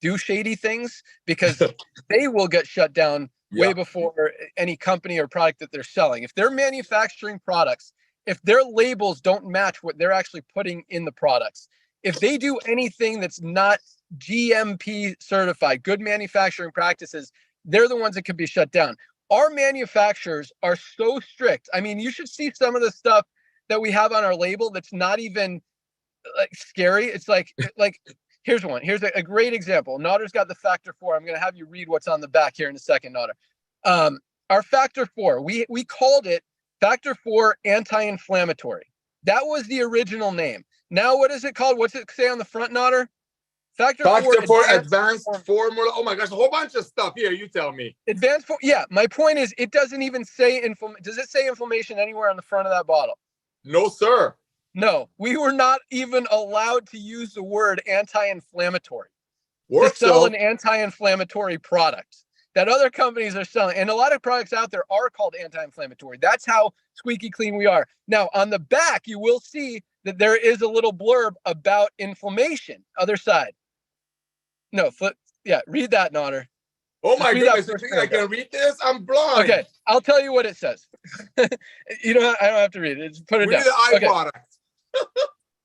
do shady things, because they will get shut down way before any company or product that they're selling. If they're manufacturing products, if their labels don't match what they're actually putting in the products, if they do anything that's not GMP certified, good manufacturing practices, they're the ones that could be shut down. Our manufacturers are so strict. I mean, you should see some of the stuff that we have on our label that's not even like scary. It's like here's one. Here's a great example. Nauder's got the Factor 4. I'm going to have you read what's on the back here in a second, Nauder. Our Factor 4, we called it Factor 4 anti-inflammatory. That was the original name. Now what is it called? What's it say on the front, Nodder? Factor 4 advanced formula. Oh my gosh, a whole bunch of stuff here. You tell me. Yeah, my point is it doesn't even say does it say inflammation anywhere on the front of that bottle? No, sir. No, we were not even allowed to use the word anti-inflammatory to Works sell though. an anti-inflammatory product that other companies are selling. And a lot of products out there are called anti-inflammatory. That's how squeaky clean we are. Now, on the back, you will see that there is a little blurb about inflammation. Other side. No, read that, Nodder. Oh my read that goodness, you first think I paragraph. can read this? I'm blind. Okay, I'll tell you what it says. I don't have to read it. Just put it We down. need an eye Okay. product.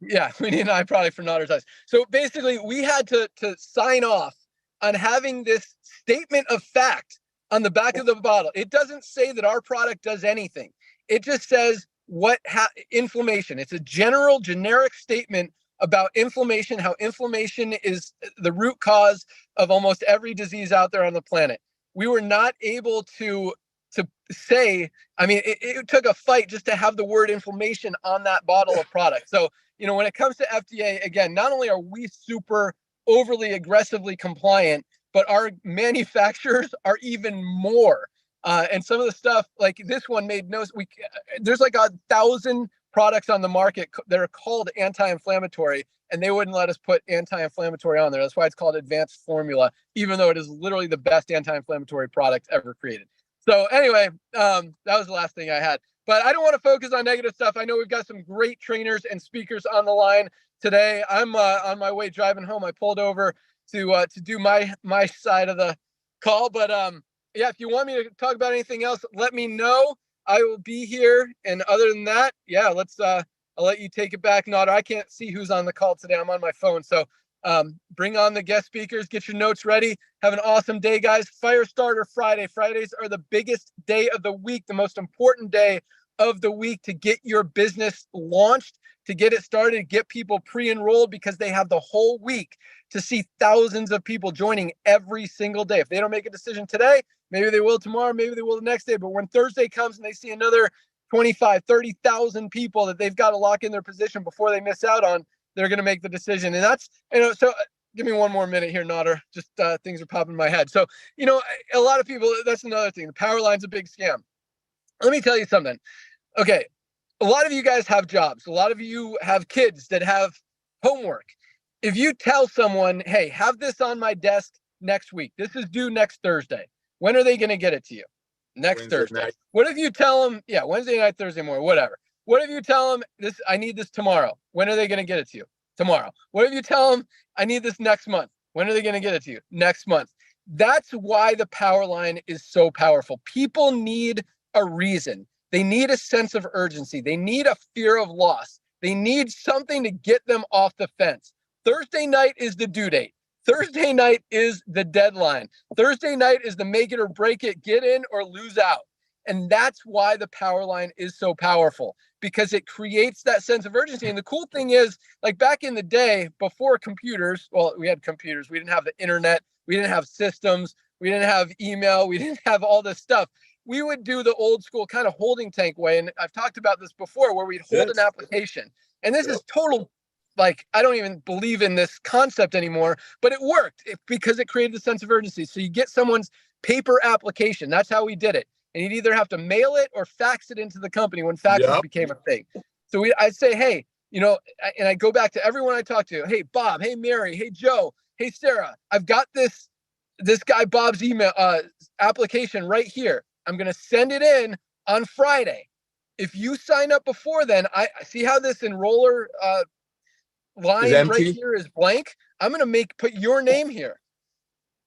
Yeah, we need an eye product for Nodder's eyes. So basically, we had to sign off on having this statement of fact on the back of the bottle. It doesn't say that our product does anything. It just says inflammation. It's a generic statement about inflammation, how inflammation is the root cause of almost every disease out there on the planet. We were not able to say, I mean, it took a fight just to have the word inflammation on that bottle of product. So, when it comes to FDA, again, not only are we super overly aggressively compliant, but our manufacturers are even more. And some of the stuff like this one made there's like 1,000 products on the market that are called anti-inflammatory, and they wouldn't let us put anti-inflammatory on there. That's why it's called advanced formula, even though it is literally the best anti-inflammatory product ever created. So anyway, that was the last thing I had. But I don't want to focus on negative stuff. I know we've got some great trainers and speakers on the line today. I'm on my way driving home. I pulled over to do my side of the call. But yeah, if you want me to talk about anything else, let me know. I will be here. And other than that, yeah, I'll let you take it back, Nodder. I can't see who's on the call today. I'm on my phone. So bring on the guest speakers, get your notes ready. Have an awesome day, guys. Firestarter Friday. Fridays are the biggest day of the week, the most important day of the week to get your business launched, to get it started, get people pre-enrolled, because they have the whole week to see thousands of people joining every single day. If they don't make a decision today, maybe they will tomorrow, maybe they will the next day. But when Thursday comes and they see another 25, 30,000 people that they've got to lock in their position before they miss out on, they're going to make the decision. And that's, so give me one more minute here, Nodder. Just things are popping in my head. So, a lot of people, that's another thing. The power line's a big scam. Let me tell you something. Okay. A lot of you guys have jobs. A lot of you have kids that have homework. If you tell someone, hey, have this on my desk next week, this is due next Thursday. When are they going to get it to you? Next Wednesday Thursday. night. What if you tell them, Wednesday night, Thursday morning, whatever. What if you tell them I need this tomorrow? When are they going to get it to you? Tomorrow. What if you tell them I need this next month? When are they going to get it to you? Next month. That's why the power line is so powerful. People need a reason. They need a sense of urgency. They need a fear of loss. They need something to get them off the fence. Thursday night is the due date. Thursday night is the deadline. Thursday night is the make it or break it, get in or lose out. And that's why the power line is so powerful, because it creates that sense of urgency. And the cool thing is, like back in the day before computers, well, we had computers. We didn't have the internet. We didn't have systems. We didn't have email. We didn't have all this stuff. We would do the old school kind of holding tank way. And I've talked about this before, where we'd hold an application. And this is total, like, I don't even believe in this concept anymore, but it worked because it created a sense of urgency. So you get someone's paper application. That's how we did it. And you'd either have to mail it or fax it into the company when faxes became a thing. So I'd say, hey, and I go back to everyone I talk to. Hey, Bob. Hey, Mary. Hey, Joe. Hey, Sarah. I've got this guy Bob's email application right here. I'm going to send it in on Friday. If you sign up before then, I see how this enroller line right here is blank. I'm going to put your name here.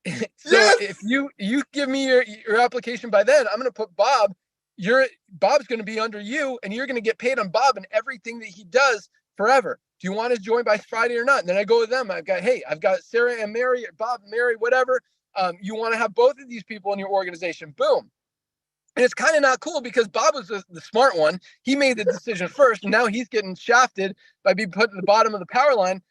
So if you give me your application by then, I'm going to put Bob. Bob's going to be under you, and you're going to get paid on Bob and everything that he does forever. Do you want to join by Friday or not? And then I go with them. I've got Sarah and Mary, Bob, Mary, whatever. You want to have both of these people in your organization. Boom. And it's kind of not cool, because Bob was the smart one. He made the decision first, and now he's getting shafted by being put at the bottom of the power line,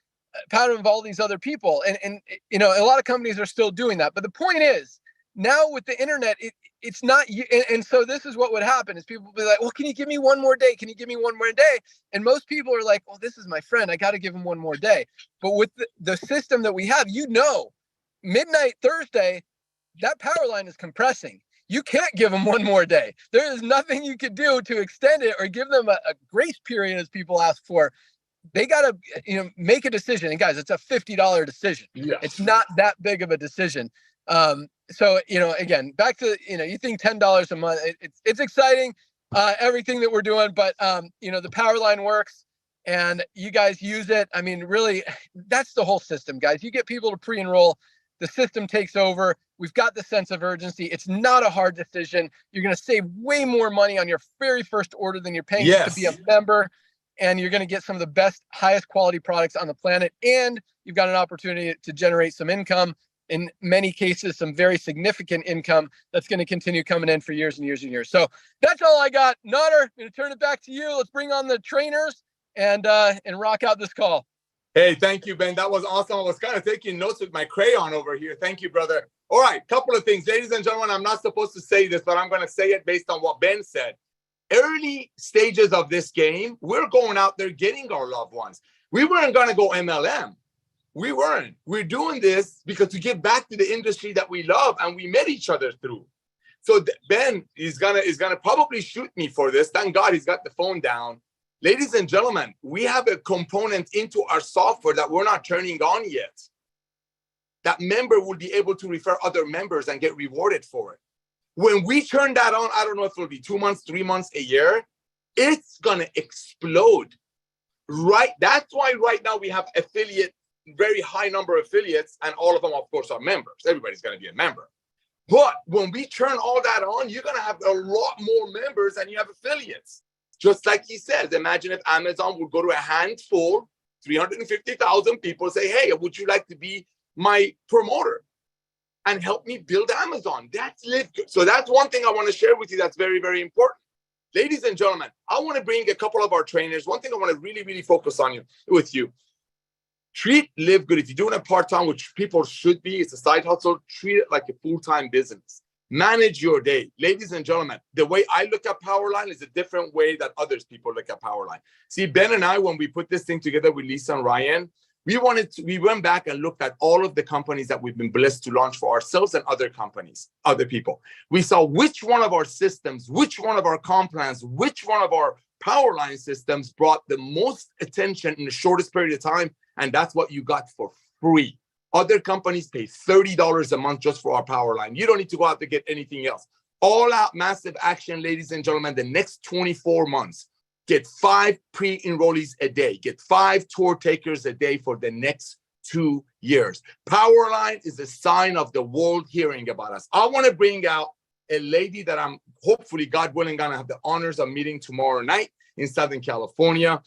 pattern of all these other people. And a lot of companies are still doing that. But the point is, now with the internet, it's not you. And so this is what would happen is people would be like, well, can you give me one more day? Can you give me one more day? And most people are like, well, this is my friend. I got to give him one more day. But with the system that we have, midnight Thursday, that power line is compressing. You can't give them one more day. There is nothing you could do to extend it or give them a grace period as people ask for. They got to, make a decision. And guys, it's a $50 decision. Yes. It's not that big of a decision. So, again, back to, you think $10 a month, it's exciting, everything that we're doing, but, the power line works and you guys use it. I mean, really, that's the whole system, guys. You get people to pre-enroll, the system takes over. We've got the sense of urgency. It's not a hard decision. You're going to save way more money on your very first order than you're paying to be a member. And you're going to get some of the best, highest quality products on the planet. And you've got an opportunity to generate some income. In many cases, some very significant income that's going to continue coming in for years and years and years. So that's all I got. Nader, I'm going to turn it back to you. Let's bring on the trainers and rock out this call. Hey, thank you, Ben. That was awesome. I was kind of taking notes with my crayon over here. Thank you, brother. All right, couple of things. Ladies and gentlemen, I'm not supposed to say this, but I'm going to say it based on what Ben said. Early stages of this game, we're going out there getting our loved ones. We weren't going to go MLM. We weren't. We're doing this because to give back to the industry that we love and we met each other through. So Ben is gonna probably shoot me for this. Thank God he's got the phone down. Ladies and gentlemen, we have a component into our software that we're not turning on yet. That member will be able to refer other members and get rewarded for it. When we turn that on, I don't know if it'll be 2 months, 3 months, a year, it's gonna explode. Right? That's why right now we have very high number of affiliates, and all of them, of course, are members. Everybody's gonna be a member. But when we turn all that on, you're gonna have a lot more members than you have affiliates. Just like he says, imagine if Amazon would go to a handful, 350,000 people, say, hey, would you like to be my promoter and help me build Amazon? That's LiveGood. So that's one thing I want to share with you that's very, very important. Ladies and gentlemen, I want to bring a couple of our trainers. One thing I want to really, really focus on with you. Treat LiveGood. If you're doing it part-time, which people should be, it's a side hustle, treat it like a full-time business. Manage your day. Ladies and gentlemen, the way I look at Powerline is a different way that others people look at Powerline. See, Ben and I, when we put this thing together with Lisa and Ryan, we went back and looked at all of the companies that we've been blessed to launch for ourselves and other companies, other people. We saw which one of our systems, which one of our comp plans, which one of our Powerline systems brought the most attention in the shortest period of time, and that's what you got for free. Other companies pay $30 a month just for our Powerline. You don't need to go out to get anything else. All out massive action, ladies and gentlemen, the next 24 months. Get 5 pre-enrollees a day. Get 5 tour takers a day for the next 2 years. Powerline is a sign of the world hearing about us. I want to bring out a lady that I'm hopefully, God willing, going to have the honors of meeting tomorrow night in Southern California.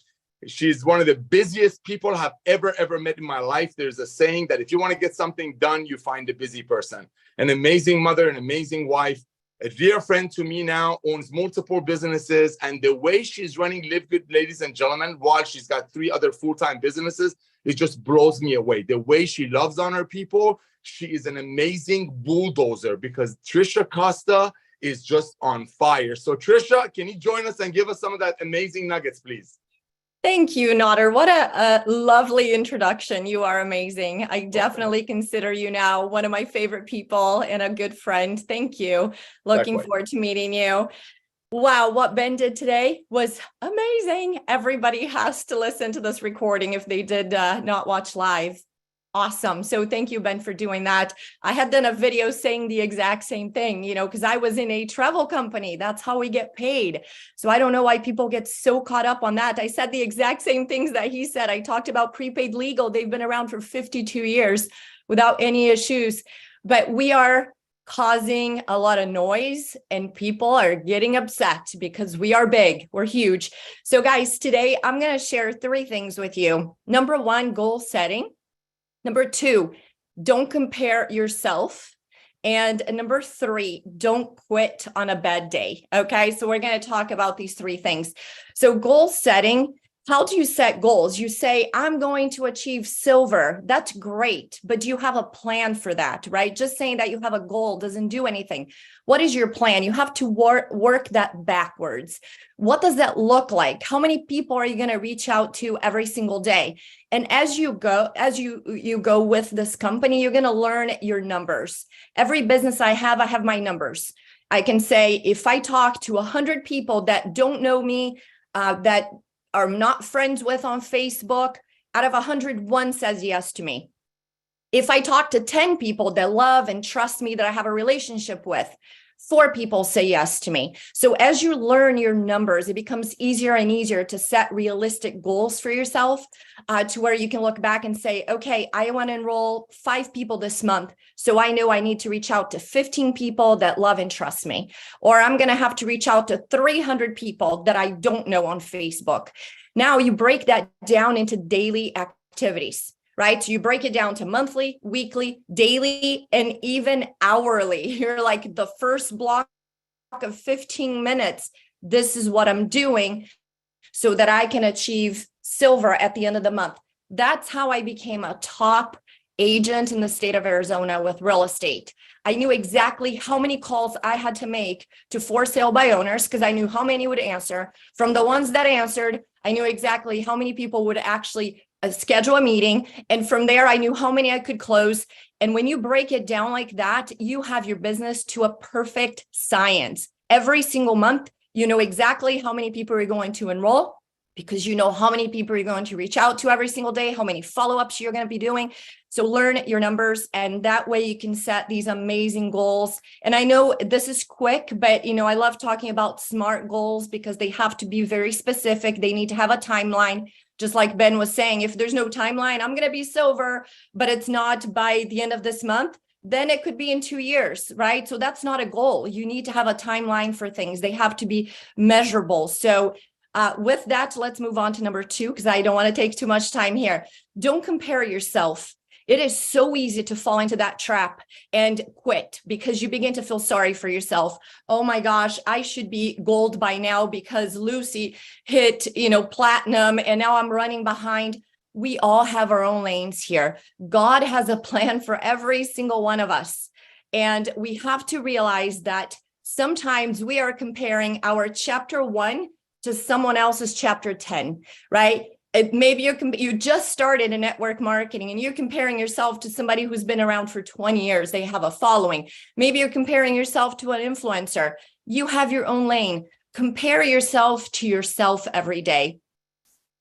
She's one of the busiest people I've ever met in my life. There's a saying that if you want to get something done, you find a busy person. An amazing mother, an amazing wife, a dear friend to me now, owns multiple businesses. And the way she's running LiveGood, ladies and gentlemen, while she's got 3 other full-time businesses, it just blows me away. The way she loves on her people, she is an amazing bulldozer because Trisha Costa is just on fire. So Trisha, can you join us and give us some of that amazing nuggets, please? Thank you, Nader. What a lovely introduction. You are amazing. I definitely consider you now one of my favorite people and a good friend. Thank you. Looking forward to meeting you. Wow, what Ben did today was amazing. Everybody has to listen to this recording if they did not watch live. Awesome. So thank you, Ben, for doing that. I had done a video saying the exact same thing, because I was in a travel company. That's how we get paid. So I don't know why people get so caught up on that. I said the exact same things that he said. I talked about prepaid legal. They've been around for 52 years without any issues, but we are causing a lot of noise and people are getting upset because we are big, we're huge. So guys, today I'm going to share 3 things with you. Number 1, goal setting. Number 2, don't compare yourself. And number 3, don't quit on a bad day. Okay, so we're going to talk about these 3 things. So goal setting, How do you set goals? You say, I'm going to achieve silver. That's great. But do you have a plan for that, right? Just saying that you have a goal doesn't do anything. What is your plan? You have to work that backwards. What does that look like? How many people are you going to reach out to every single day? And as you go with this company, you're going to learn your numbers. Every business I have my numbers. I can say, if I talk to 100 people that don't know me, that are not friends with on Facebook, out of 100, one says yes to me. If I talk to 10 people that love and trust me, that I have a relationship with, 4 people say yes to me. So as you learn your numbers, it becomes easier and easier to set realistic goals for yourself, to where you can look back and say, okay, I want to enroll 5 people this month. So I know I need to reach out to 15 people that love and trust me, or I'm going to have to reach out to 300 people that I don't know on Facebook. Now you break that down into daily activities. Right? So you break it down to monthly, weekly, daily, and even hourly. You're like, the first block of 15 minutes, this is what I'm doing so that I can achieve silver at the end of the month. That's how I became a top agent in the state of Arizona with real estate. I knew exactly how many calls I had to make to for sale by owners, because I knew how many would answer. From the ones that answered, I knew exactly how many people would actually schedule a meeting. And from there, I knew how many I could close. And when you break it down like that, you have your business to a perfect science. Every single month, you know exactly how many people are going to enroll, because you know how many people you're going to reach out to every single day, how many follow-ups you're going to be doing. So learn your numbers, and that way you can set these amazing goals. And I know this is quick, but I love talking about SMART goals because they have to be very specific. They need to have a timeline. Just like Ben was saying, if there's no timeline, I'm going to be silver, but it's not by the end of this month, then it could be in 2 years, right? So that's not a goal. You need to have a timeline for things. They have to be measurable. So with that, let's move on to number 2, because I don't want to take too much time here. Don't compare yourself. It is so easy to fall into that trap and quit because you begin to feel sorry for yourself. Oh my gosh, I should be gold by now because Lucy hit, platinum, and now I'm running behind. We all have our own lanes here. God has a plan for every single one of us. And we have to realize that sometimes we are comparing our chapter 1 to someone else's chapter 10, right? Maybe you just started in network marketing and you're comparing yourself to somebody who's been around for 20 years. They have a following. Maybe you're comparing yourself to an influencer. You have your own lane. Compare yourself to yourself every day.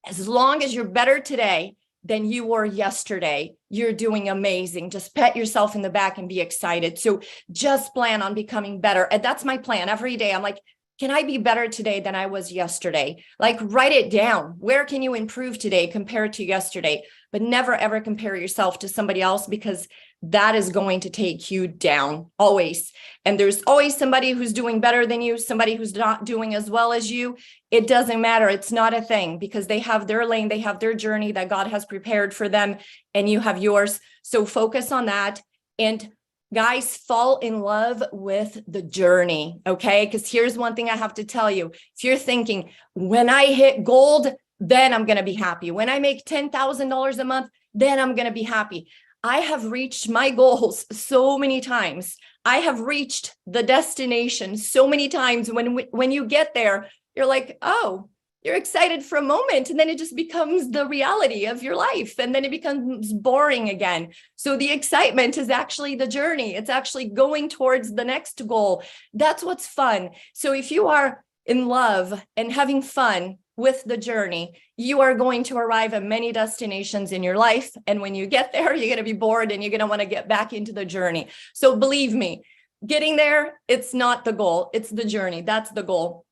As long as you're better today than you were yesterday, you're doing amazing. Just pat yourself in the back and be excited. So just plan on becoming better. And that's my plan every day. I'm like, can I be better today than I was yesterday? Like, write it down. Where can you improve today compared to yesterday? But never, ever compare yourself to somebody else, because that is going to take you down always. And there's always somebody who's doing better than you, somebody who's not doing as well as you. It doesn't matter. It's not a thing, because they have their lane, they have their journey that God has prepared for them, and you have yours. So focus on that. And guys, fall in love with the journey, okay? Because here's one thing I have to tell you. If you're thinking, when I hit gold, then I'm going to be happy. When I make $10,000 a month, then I'm going to be happy. I have reached my goals so many times. I have reached the destination so many times. When you get there, you're like, oh, you're excited for a moment, and then it just becomes the reality of your life, and then it becomes boring again. So the excitement is actually the journey. It's actually going towards the next goal. That's what's fun. So if you are in love and having fun with the journey, you are going to arrive at many destinations in your life. And when you get there, you're going to be bored and you're going to want to get back into the journey. So believe me, getting there, it's not the goal. It's the journey. That's the goal.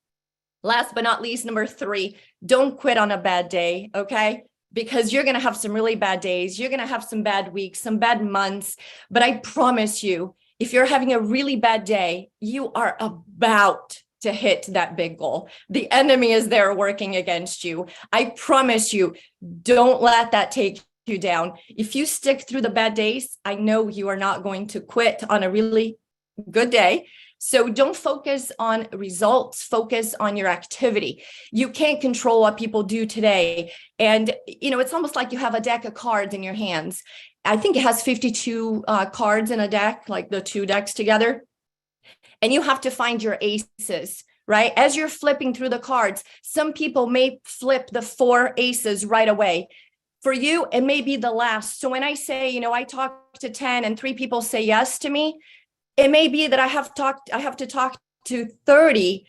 Last but not least, number 3, don't quit on a bad day, okay? Because you're going to have some really bad days. You're going to have some bad weeks, some bad months. But I promise you, if you're having a really bad day, you are about to hit that big goal. The enemy is there working against you. I promise you, don't let that take you down. If you stick through the bad days, I know you are not going to quit on a really good day. So don't focus on results, focus on your activity. You can't control what people do today. And, it's almost like you have a deck of cards in your hands. I think it has 52 cards in a deck, like the two decks together. And you have to find your aces, right? As you're flipping through the cards, some people may flip the 4 aces right away. For you, it may be the last. So when I say, I talk to 10 and 3 people say yes to me, it may be that I have to talk to 30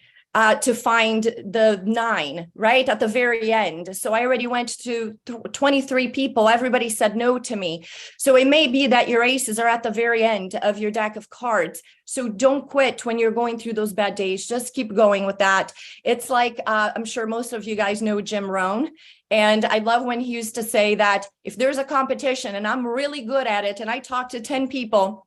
to find the 9, right? At the very end. So I already went to 23 people. Everybody said no to me. So it may be that your aces are at the very end of your deck of cards. So don't quit when you're going through those bad days. Just keep going with that. It's like, I'm sure most of you guys know Jim Rohn. And I love when he used to say that if there's a competition and I'm really good at it and I talk to 10 people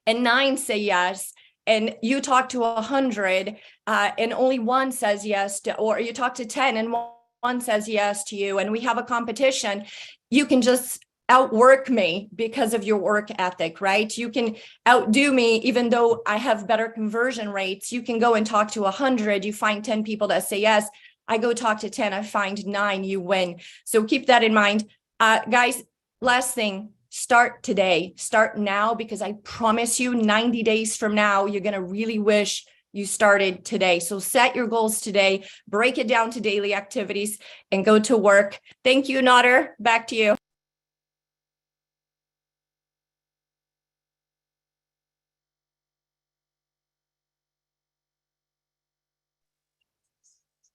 and 9 say yes, and you talk to 100 and only 1 says yes, or you talk to 10 and 1 says yes to you, and we have a competition, you can just outwork me because of your work ethic, right? You can outdo me even though I have better conversion rates. You can go and talk to 100, you find 10 people that say yes. I go talk to 10, I find 9, you win. So keep that in mind. Guys, last thing. Start today, start now, because I promise you 90 days from now, you're going to really wish you started today. So set your goals today, break it down to daily activities and go to work. Thank you, Nader. Back to you.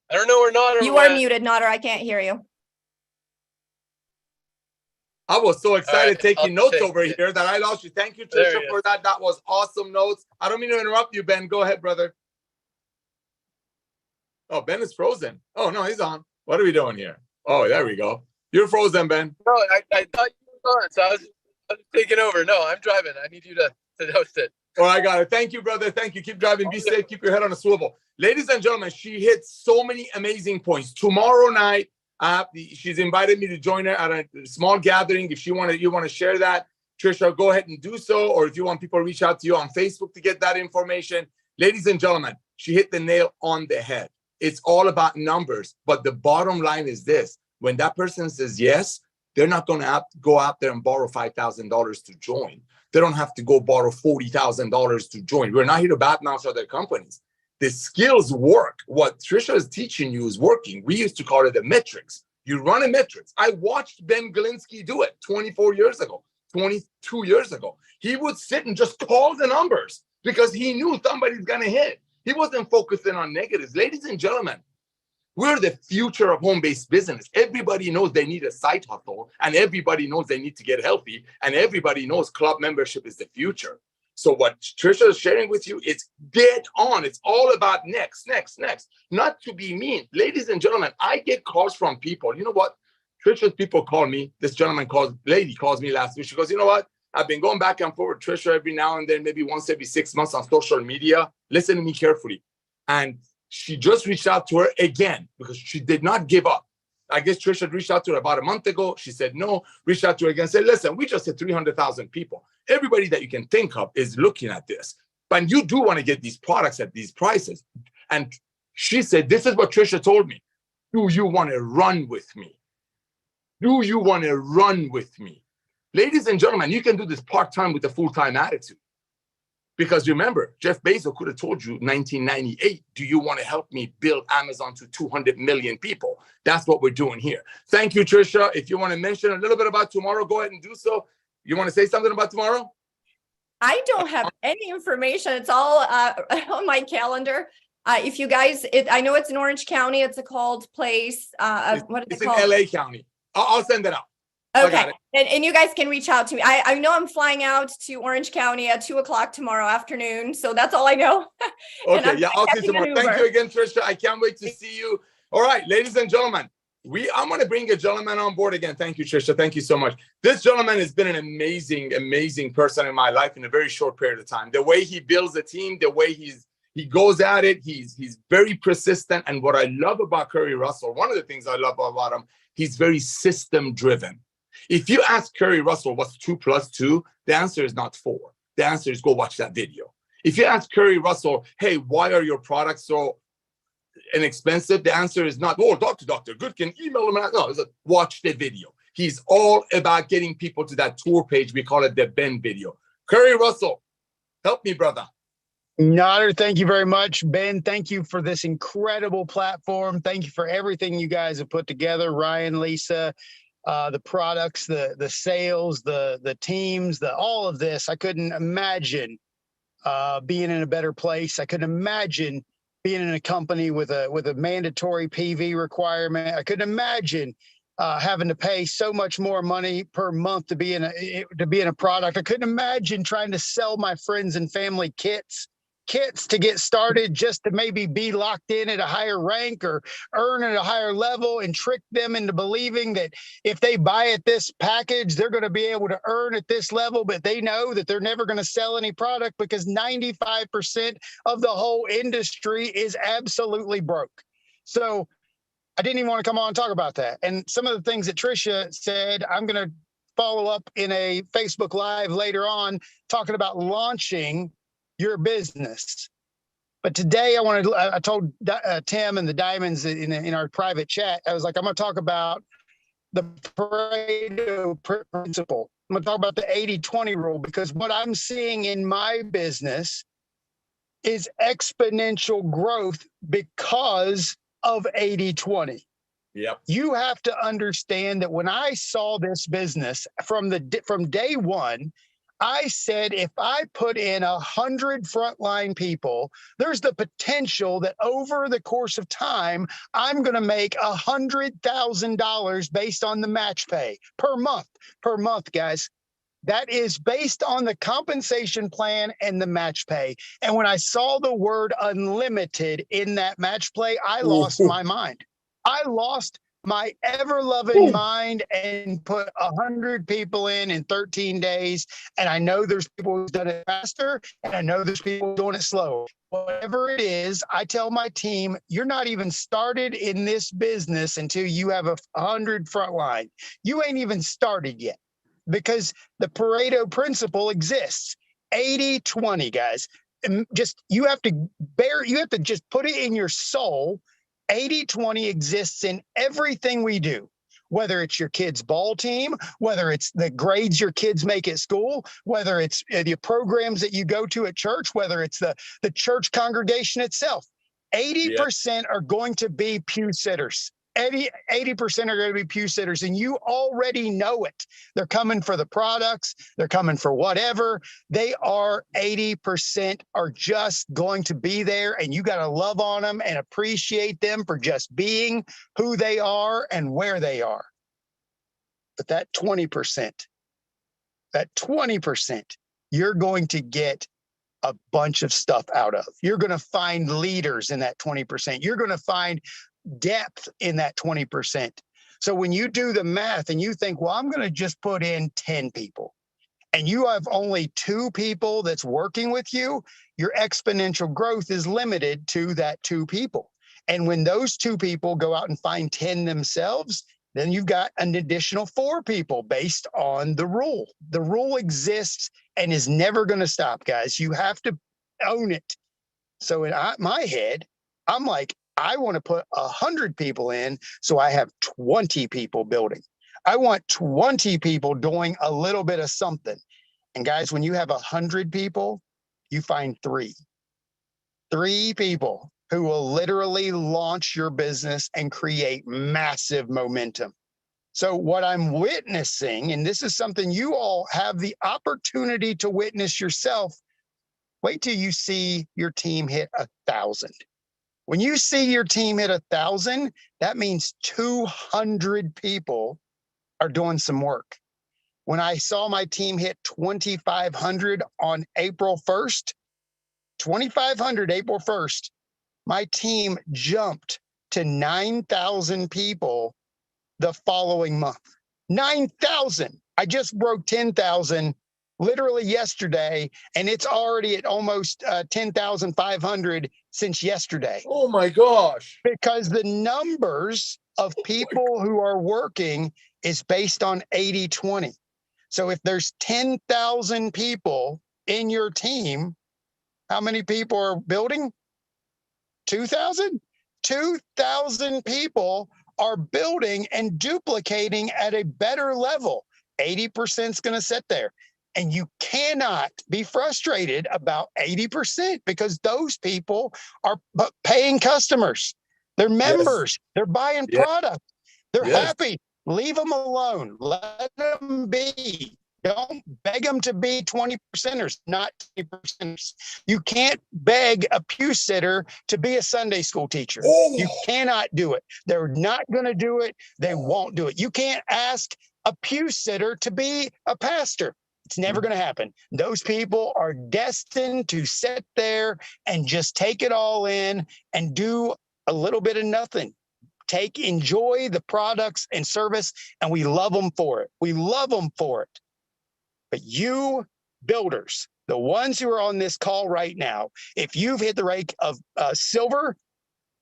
I don't know where Nader You went. are muted, Nader. I can't hear you. I was so excited right, taking I'll notes take over it. here that I lost you. Thank you, There Trisha, he for that. That was awesome notes. I don't mean to interrupt you, Ben. Go ahead, brother. Oh, Ben is frozen. Oh, no, he's on. What are we doing here? Oh, there we go. You're frozen, Ben. No, I thought you were on, so I was taking over. No, I'm driving. I need you to host it. Oh, I got it. Thank you, brother. Thank you. Keep driving. Be safe. Keep your head on a swivel. Ladies and gentlemen, she hit so many amazing points. Tomorrow night, she's invited me to join her at a small gathering. If you want to share that, Trisha, go ahead and do so. Or if you want people to reach out to you on Facebook to get that information. Ladies and gentlemen, she hit the nail on the head. It's all about numbers. But the bottom line is this. When that person says yes, they're not going to go out there and borrow $5,000 to join. They don't have to go borrow $40,000 to join. We're not here to badmouth other companies. The skills work. What Trisha is teaching you is working. We used to call it the metrics. You run a metrics. I watched Ben Galinsky do it 22 years ago. He would sit and just call the numbers because he knew somebody's going to hit. He wasn't focusing on negatives. Ladies and gentlemen, we're the future of home-based business. Everybody knows they need a side hustle, and everybody knows they need to get healthy, and everybody knows club membership is the future. So what Trisha is sharing with you, it's dead on. It's all about next. Not to be mean. Ladies and gentlemen, I get calls from people. You know what? Trisha's people call me. This lady calls me last week. She goes, you know what? I've been going back and forth with Trisha every now and then, maybe once every 6 months on social media. Listen to me carefully. And she just reached out to her again because she did not give up. I guess Trisha had reached out to her about a month ago. She said no, reached out to her again, said, listen, we just hit 300,000 people. Everybody that you can think of is looking at this. But you do want to get these products at these prices. And she said, this is what Trisha told me. Do you want to run with me? Do you want to run with me? Ladies and gentlemen, you can do this part-time with a full-time attitude. Because remember, Jeff Bezos could have told you 1998, do you want to help me build Amazon to 200 million people? That's what we're doing here. Thank you, Trisha. If you want to mention a little bit about tomorrow, go ahead and do so. You want to say something about tomorrow? I don't have any information. It's all on my calendar. If you guys, I know it's in Orange County. It's a called place. What is it called? It's in LA County. I'll send it out. Okay. And you guys can reach out to me. I know I'm flying out to Orange County at 2:00 tomorrow afternoon. So that's all I know. Okay. Yeah. I'll see you tomorrow. Thank you again, Trisha. I can't wait to see you. All right, ladies and gentlemen, I'm going to bring a gentleman on board again. Thank you, Trisha. Thank you so much. This gentleman has been an amazing, amazing person in my life in a very short period of time. The way he builds a team, the way he goes at it, he's very persistent. And what I love about Curry Russell, one of the things I love about him, he's very system driven. If you ask Curry Russell what's 2 + 2, the answer is not 4. The answer is go watch that video. If you ask Curry Russell, hey, why are your products so inexpensive? The answer is not, oh, Dr. Good can email him. No, it's watch the video. He's all about getting people to that tour page. We call it the Ben video. Curry Russell, help me, brother. Notter, thank you very much. Ben, thank you for this incredible platform. Thank you for everything you guys have put together. Ryan, Lisa, the products, the sales, the teams, all of this. I couldn't imagine being in a better place. I couldn't imagine being in a company with a mandatory PV requirement. I couldn't imagine having to pay so much more money per month to be in a product. I couldn't imagine trying to sell my friends and family kits to get started just to maybe be locked in at a higher rank or earn at a higher level and trick them into believing that if they buy at this package, they're going to be able to earn at this level, but they know that they're never going to sell any product because 95% of the whole industry is absolutely broke. So I didn't even want to come on and talk about that. And some of the things that Tricia said, I'm going to follow up in a Facebook Live later on, talking about launching your business. But today I told Tim and the Diamonds in our private chat, I was like, I'm going to talk about the Pareto principle. I'm going to talk about the 80-20 rule, because what I'm seeing in my business is exponential growth because of 80-20. Yep. You have to understand that when I saw this business from day one, I said, if I put in 100 frontline people, there's the potential that over the course of time, I'm going to make $100,000 based on the match pay per month, guys. That is based on the compensation plan and the match pay. And when I saw the word unlimited in that match play, I lost my mind. I lost my ever-loving mind and put 100 people in 13 days. And I know there's people who've done it faster, and I know there's people doing it slow. Whatever it is, I tell my team, you're not even started in this business until you have 100 frontline. You ain't even started yet, because the Pareto principle exists. 80-20, guys. You have to just put it in your soul. 80-20 exists in everything we do, whether it's your kid's ball team, whether it's the grades your kids make at school, whether it's the programs that you go to at church, whether it's the church congregation itself. 80% are going to be pew sitters. 80% are going to be pew sitters, and you already know it. They're coming for the products. They're coming for whatever. They are 80% are just going to be there, and you got to love on them and appreciate them for just being who they are and where they are. But that 20%, you're going to get a bunch of stuff out of. You're going to find leaders in that 20%. You're going to find depth in that 20%. So when you do the math and you think, well, I'm going to just put in 10 people, and you have only 2 people that's working with you, your exponential growth is limited to that 2 people. And when those 2 people go out and find 10 themselves, then you've got an additional 4 people based on the rule. The rule exists and is never going to stop, guys. You have to own it. So in my head, I'm like, I want to put 100 people in, so I have 20 people building. I want 20 people doing a little bit of something. And guys, when you have 100 people, you find 3 people who will literally launch your business and create massive momentum. So what I'm witnessing, and this is something you all have the opportunity to witness yourself, wait till you see your team hit 1,000. When you see your team hit 1,000, that means 200 people are doing some work. When I saw my team hit 2,500 on April 1st, 2,500 April 1st, my team jumped to 9,000 people the following month. 9,000. I just broke 10,000 literally yesterday, and it's already at almost 10,500 since yesterday. Oh my gosh. Because the numbers of people who are working is based on 80-20. So if there's 10,000 people in your team, How many people are building? 2,000? 2,000 people are building and duplicating at a better level. 80% is going to sit there. And you cannot be frustrated about 80% because those people are paying customers. They're members. Yes. They're buying product. They're happy. Leave them alone. Let them be. Don't beg them to be 20%ers, not 20%ers. You can't beg a pew sitter to be a Sunday school teacher. Oh. You cannot do it. They're not going to do it. They won't do it. You can't ask a pew sitter to be a pastor. It's never going to happen. Those people are destined to sit there and just take it all in and do a little bit of nothing. Enjoy the products and service, and we love them for it. We love them for it. But you builders, the ones who are on this call right now, if you've hit the rank of silver,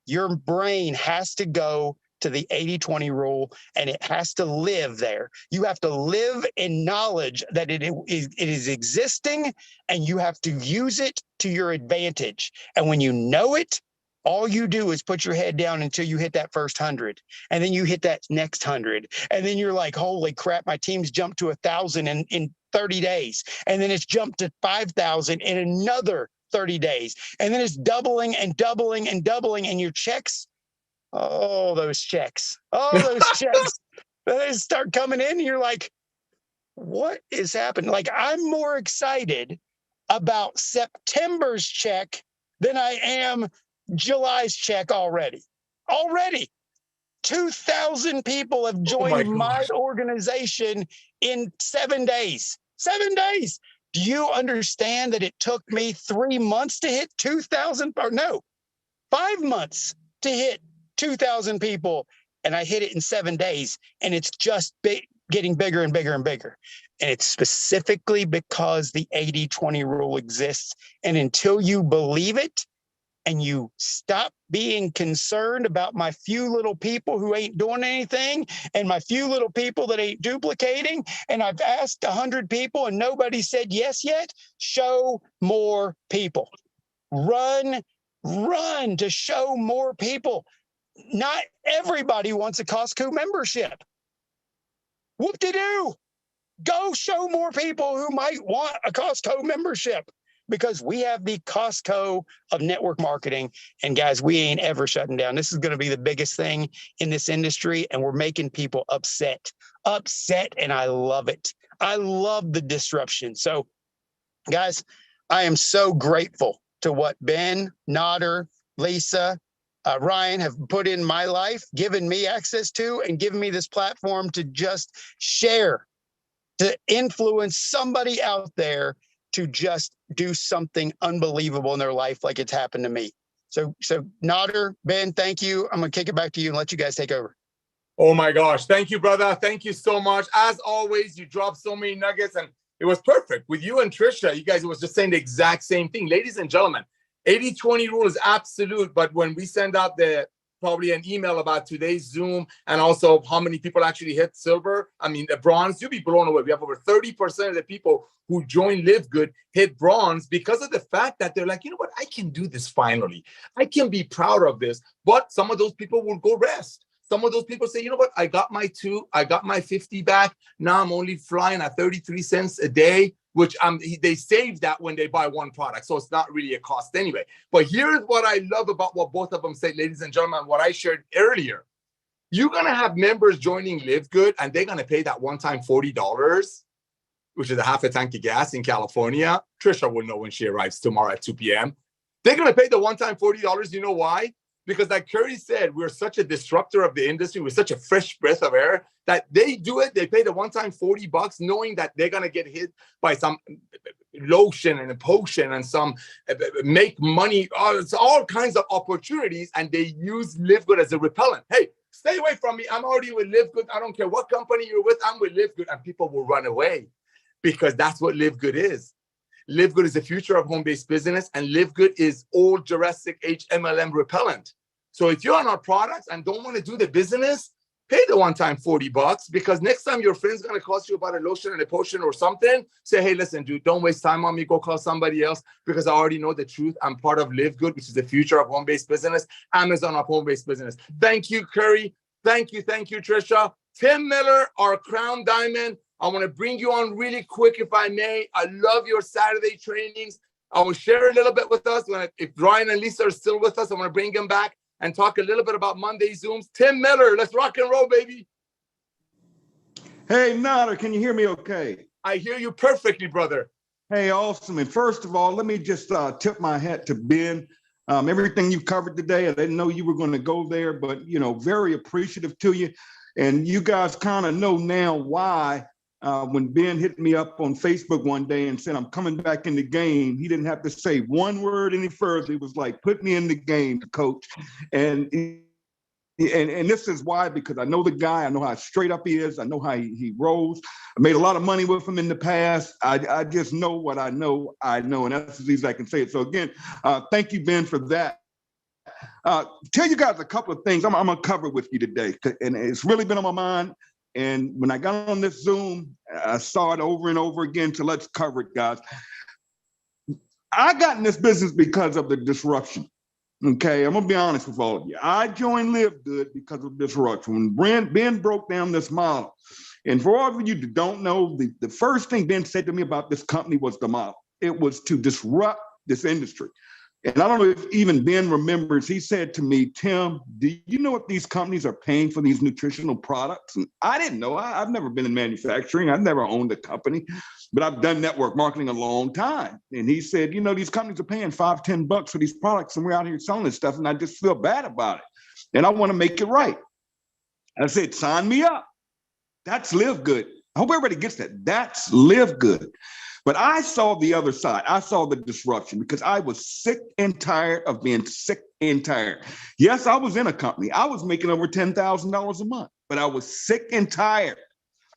your brain has to go to the 80-20 rule, and it has to live there. You have to live in knowledge that it is existing, and you have to use it to your advantage. And when you know it, all you do is put your head down until you hit that first 100, and then you hit that next 100, and then you're like, holy crap, my team's jumped to 1,000 in 30 days, and then it's jumped to 5,000 in another 30 days, and then it's doubling and doubling and doubling, and your checks, those checks, they start coming in, and you're like, what is happening? Like, I'm more excited about September's check than I am July's check already. 2,000 people have joined my organization in 7 days. 7 days. Do you understand that it took me 3 months to hit 2,000? Or no, 5 months to hit 2,000 people, and I hit it in 7 days, and it's just getting bigger and bigger and bigger. And it's specifically because the 80-20 rule exists. And until you believe it, and you stop being concerned about my few little people who ain't doing anything and my few little people that ain't duplicating, and I've asked 100 people and nobody said yes yet, show more people. Run to show more people. Not everybody wants a Costco membership. Whoop-de-doo. Go show more people who might want a Costco membership, because we have the Costco of network marketing. And guys, we ain't ever shutting down. This is going to be the biggest thing in this industry, and we're making people upset, and I love it. I love the disruption. So guys, I am so grateful to what Ben, Nodder, Lisa, Ryan have put in my life, given me access to, and given me this platform to just share, to influence somebody out there to just do something unbelievable in their life like it's happened to me. So Nodder, Ben, thank you. I'm going to kick it back to you and let you guys take over. Oh my gosh. Thank you, brother. Thank you so much. As always, you dropped so many nuggets, and it was perfect. With you and Trisha, you guys was just saying the exact same thing. Ladies and gentlemen, 80-20 rule is absolute, but when we send out probably an email about today's Zoom and also how many people actually hit silver, the bronze, you'll be blown away. We have over 30% of the people who join LiveGood hit bronze because of the fact that they're like, you know what, I can do this finally. I can be proud of this. But some of those people will go rest. Some of those people say, you know what, I got my 50 back. Now I'm only flying at 33 cents a day, which they save that when they buy one product. So it's not really a cost anyway. But here's what I love about what both of them say, ladies and gentlemen, what I shared earlier. You're going to have members joining LiveGood, and they're going to pay that one-time $40, which is a half a tank of gas in California. Trisha will know when she arrives tomorrow at 2 p.m. They're going to pay the one-time $40. You know why? Because like Curry said, we're such a disruptor of the industry. We're such a fresh breath of air that they do it. They pay the one-time $40 knowing that they're going to get hit by some lotion and a potion and some make money. It's all kinds of opportunities. And they use LiveGood as a repellent. Hey, stay away from me. I'm already with LiveGood. I don't care what company you're with. I'm with LiveGood. And people will run away because that's what LiveGood is. LiveGood is the future of home-based business, and LiveGood is old Jurassic Age MLM repellent. So if you're on our products and don't want to do the business, pay the one-time $40 because next time your friend's going to cost you about a lotion and a potion or something, say, hey, listen, dude, don't waste time on me. Go call somebody else because I already know the truth. I'm part of LiveGood, which is the future of home-based business, Amazon of home-based business. Thank you, Curry. Thank you, Trisha. Tim Miller, our crown diamond. I want to bring you on really quick, if I may. I love your Saturday trainings. I will share a little bit with us. If Ryan and Lisa are still with us, I want to bring them back and talk a little bit about Monday Zooms. Tim Miller, let's rock and roll, baby. Hey, Nader, can you hear me okay? I hear you perfectly, brother. Hey, awesome. And first of all, let me just tip my hat to Ben. Everything you covered today, I didn't know you were going to go there, but, very appreciative to you. And you guys kind of know now why when Ben hit me up on Facebook one day and said, I'm coming back in the game, he didn't have to say one word any further. It was like, put me in the game, coach. And this is why, because I know the guy, I know how straight up he is. I know how he rolls. I made a lot of money with him in the past. I just know what I know, and that's as easy as I can say it. So again, thank you, Ben, for that. Tell you guys a couple of things I'm gonna cover with you today, and it's really been on my mind. And when I got on this Zoom, I saw it over and over again. So let's cover it, guys. I got in this business because of the disruption. Okay, I'm gonna be honest with all of you. I joined LiveGood because of disruption. When Ben broke down this model, and for all of you that don't know, the first thing Ben said to me about this company was the model. It was to disrupt this industry. And I don't know if even Ben remembers, he said to me, Tim, do you know what these companies are paying for these nutritional products? And I didn't know. I've never been in manufacturing. I've never owned a company, but I've done network marketing a long time. And he said, these companies are paying $5, $10 for these products, and we're out here selling this stuff, and I just feel bad about it. And I want to make it right. I said, sign me up. That's LiveGood. I hope everybody gets that. That's LiveGood. But I saw the other side. I saw the disruption because I was sick and tired of being sick and tired. Yes, I was in a company. I was making over $10,000 a month, but I was sick and tired.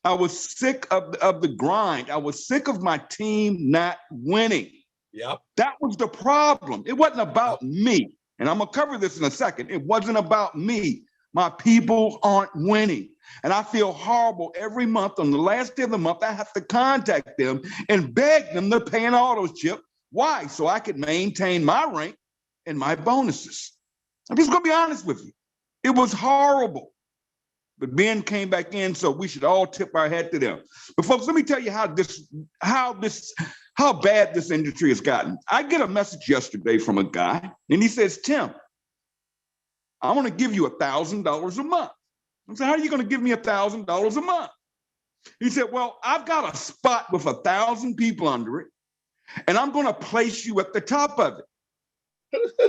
I was sick of the grind. I was sick of my team not winning. Yep. That was the problem. It wasn't about me. And I'm going to cover this in a second. It wasn't about me. My people aren't winning. And I feel horrible every month. On the last day of the month, I have to contact them and beg them to pay an auto ship. Why? So I could maintain my rank and my bonuses. I'm just going to be honest with you. It was horrible. But Ben came back in, so we should all tip our hat to them. But folks, let me tell you how bad this industry has gotten. I get a message yesterday from a guy, and he says, Tim, I want to give you $1,000 a month. I said, how are you going to give me $1,000 a month? He said, well, I've got a spot with 1,000 people under it, and I'm going to place you at the top of it.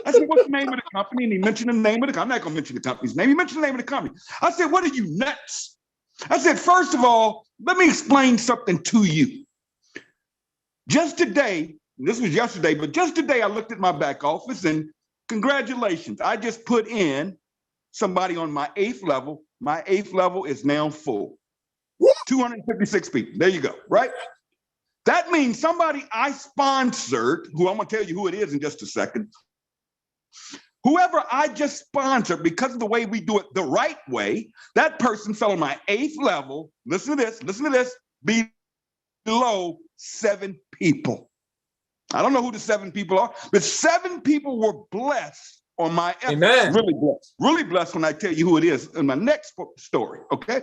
I said, what's the name of the company? And he mentioned the name of the company. I'm not going to mention the company's name. He mentioned the name of the company. I said, what are you, nuts? I said, first of all, let me explain something to you. Just today, this was yesterday, but just today I looked at my back office, and congratulations, I just put in somebody on my 8th level. My 8th level is now full. 256 people. There you go, right? That means somebody I sponsored, who I'm going to tell you who it is in just a second. Whoever I just sponsored, because of the way we do it the right way, that person fell on my 8th level. Listen to this, below 7 people. I don't know who the 7 people are, but 7 people were blessed on my efforts. Amen. Really blessed when I tell you who it is in my next story, okay?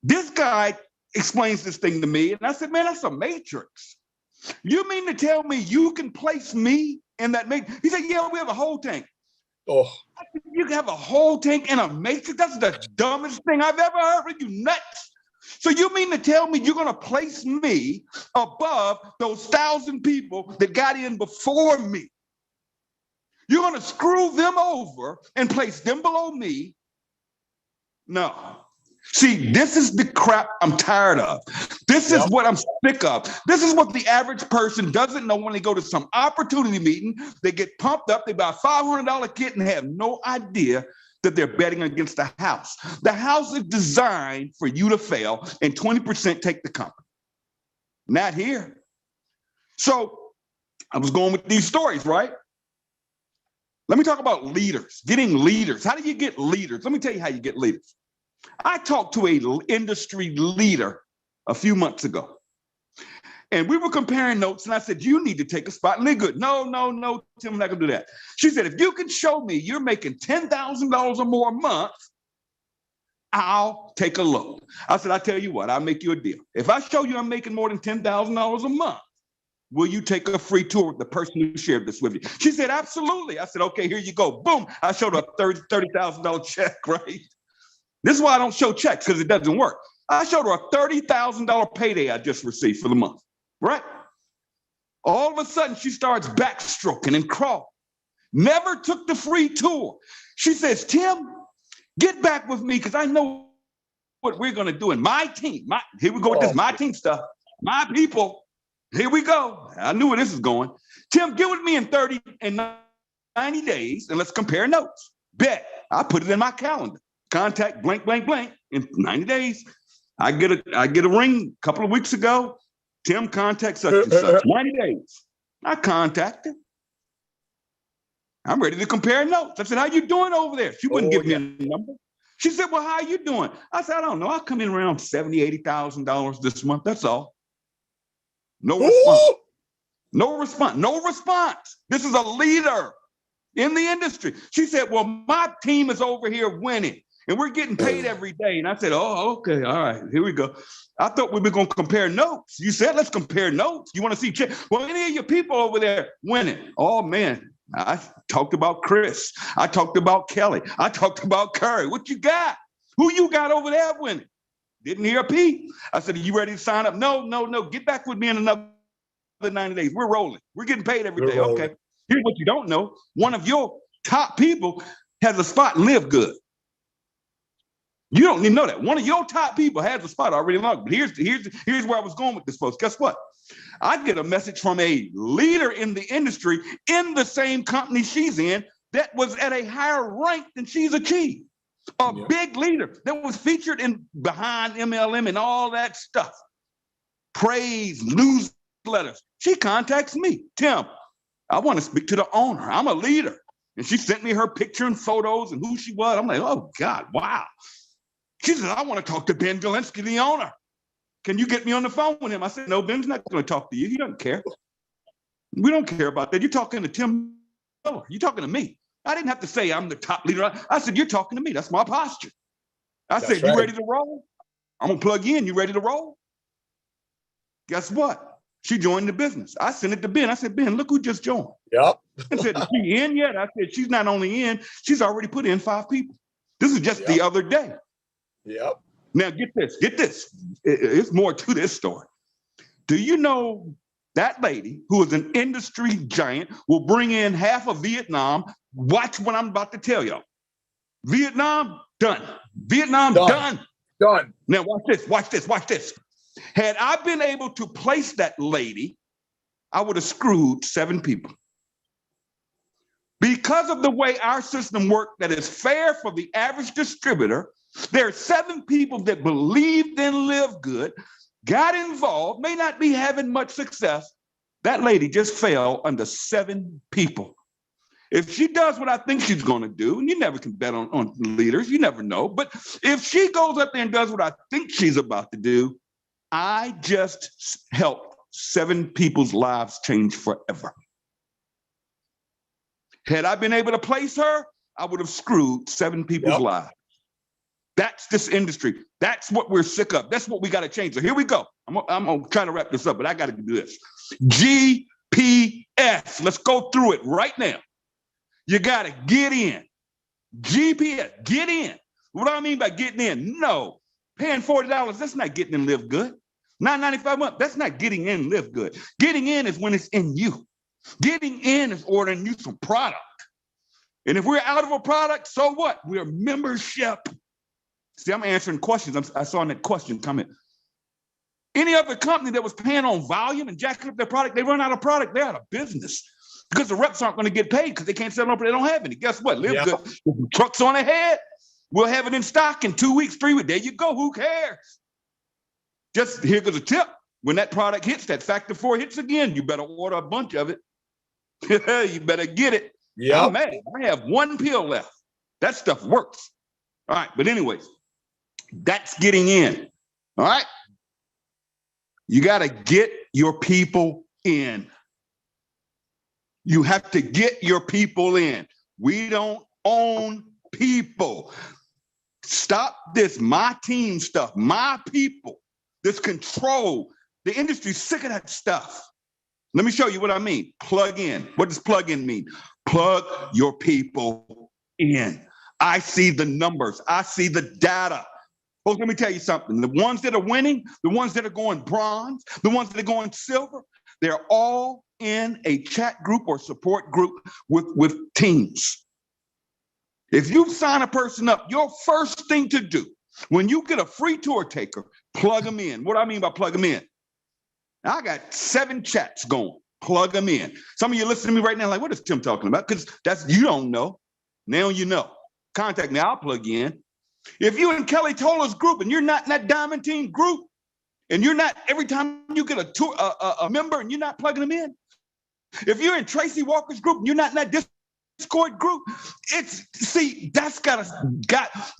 This guy explains this thing to me, and I said, man, that's a matrix. You mean to tell me you can place me in that matrix? He said, yeah, we have a whole tank. Oh. I said, you can have a whole tank in a matrix? That's the dumbest thing I've ever heard. Are you nuts? So you mean to tell me you're going to place me above those 1,000 people that got in before me? You're going to screw them over and place them below me? No. See, this is the crap I'm tired of. This is what I'm sick of. This is what the average person doesn't know when they go to some opportunity meeting. They get pumped up. They buy a $500 kit and have no idea that they're betting against the house. The house is designed for you to fail and 20% take the company. Not here. So I was going with these stories, right? Let me talk about leaders, getting leaders. How do you get leaders? Let me tell you how you get leaders. I talked to an industry leader a few months ago. And we were comparing notes, and I said, you need to take a spot in LiveGood. No, Tim, I'm not gonna do that. She said, if you can show me you're making $10,000 or more a month, I'll take a look. I said, I tell you what, I'll make you a deal. If I show you I'm making more than $10,000 a month, will you take a free tour with the person who shared this with you? She said, absolutely. I said, okay, here you go. Boom. I showed her a $30,000 check, right? This is why I don't show checks, because it doesn't work. I showed her a $30,000 payday I just received for the month. Right? All of a sudden, she starts backstroking and crawling. Never took the free tour. She says, Tim, get back with me because I know what we're going to do in my team. Here we go with this my team stuff. My people. Here we go. I knew where this is going. Tim, get with me in 30 and 90 days and let's compare notes. Bet. I put it in my calendar. Contact blank, blank, blank in 90 days. I get a ring a couple of weeks ago. Tim contacts such and such. 90 days. I contacted. I'm ready to compare notes. I said, how you doing over there? She wouldn't give me a number. She said, well, how you doing? I said, I don't know. I'll come in around $70,000, $80,000 this month. That's all. No response. No response. No response. This is a leader in the industry. She said, well, my team is over here winning. And we're getting paid every day. And I said, oh, okay, all right, here we go. I thought we were going to compare notes. You said, let's compare notes. You want to see, well, any of your people over there winning? Oh, man, I talked about Chris. I talked about Kelly. I talked about Curry. What you got? Who you got over there winning? Didn't hear a peep. I said, are you ready to sign up? No. Get back with me in another 90 days. We're rolling. We're getting paid every day. Okay. Here's what you don't know. One of your top people has a spot in LiveGood. You don't even know that. One of your top people has a spot already locked. But here's where I was going with this, folks. Guess what? I get a message from a leader in the industry in the same company she's in that was at a higher rank than she's achieved. A big leader that was featured in behind MLM and all that stuff. Praise, newsletters. She contacts me. Tim, I want to speak to the owner. I'm a leader. And she sent me her picture and photos and who she was. I'm like, oh, God, wow. She said, I want to talk to Ben Galinsky, the owner. Can you get me on the phone with him? I said, no, Ben's not going to talk to you. He doesn't care. We don't care about that. You're talking to Tim Miller. You're talking to me. I didn't have to say I'm the top leader. I said, you're talking to me. That's my posture. I said, you ready to roll? I'm going to plug you in. You ready to roll? Guess what? She joined the business. I sent it to Ben. I said, Ben, look who just joined. Yep. I said, is she in yet? I said, she's not only in, she's already put in 5 people. This is just the other day. Yep. Now get this. It's more to this story. Do you know that lady who is an industry giant will bring in half of Vietnam? Watch what I'm about to tell y'all. Vietnam, done. Vietnam, done. Now watch this. Had I been able to place that lady, I would have screwed 7 people. Because of the way our system worked that is fair for the average distributor, there are 7 people that believed in LiveGood, got involved, may not be having much success. That lady just fell under 7 people. If she does what I think she's going to do, and you never can bet on leaders, you never know, but if she goes up there and does what I think she's about to do, I just helped 7 people's lives change forever. Had I been able to place her, I would have screwed 7 people's lives. That's this industry. That's what we're sick of. That's what we got to change. So here we go. I'm going to try to wrap this up, but I got to do this. GPS. Let's go through it right now. You got to get in. GPS, get in. What do I mean by getting in? No. Paying $40, that's not getting in LiveGood. $9.95 a month, that's not getting in LiveGood. Getting in is when it's in you. Getting in is ordering you some product. And if we're out of a product, so what? We're membership. See, I'm answering questions. I saw in that question comment. Any other company that was paying on volume and jacking up their product, they run out of product, they're out of business. Because the reps aren't going to get paid because they can't sell them, but they don't have any. Guess what? LiveGood, trucks on ahead. We'll have it in stock in 2 weeks, 3 weeks. There you go. Who cares? Just here goes a tip. When that product hits, that factor 4 hits again, you better order a bunch of it. You better get it. Yeah. I'm mad. I have one pill left. That stuff works. All right. But anyways, that's getting in. All right. You got to get your people in. You have to get your people in. We don't own people. Stop this my team stuff, my people, this control. The industry's sick of that stuff. Let me show you what I mean. Plug in. What does plug in mean? Plug your people in. I see the numbers. I see the data. Folks, let me tell you something. The ones that are winning, the ones that are going bronze, the ones that are going silver, they're all in a chat group or support group with teams. If you sign a person up, your first thing to do when you get a free tour taker, plug them in. What do I mean by plug them in? I got 7 chats going. Plug them in. Some of you listening to me right now like, what is Tim talking about? Because you don't know. Now you know. Contact me. I'll plug you in. If you're in Kelly Toller's group and you're not in that Diamond Team group, and you're not, every time you get a member and you're not plugging them in. If you're in Tracy Walker's group and you're not in that Discord group,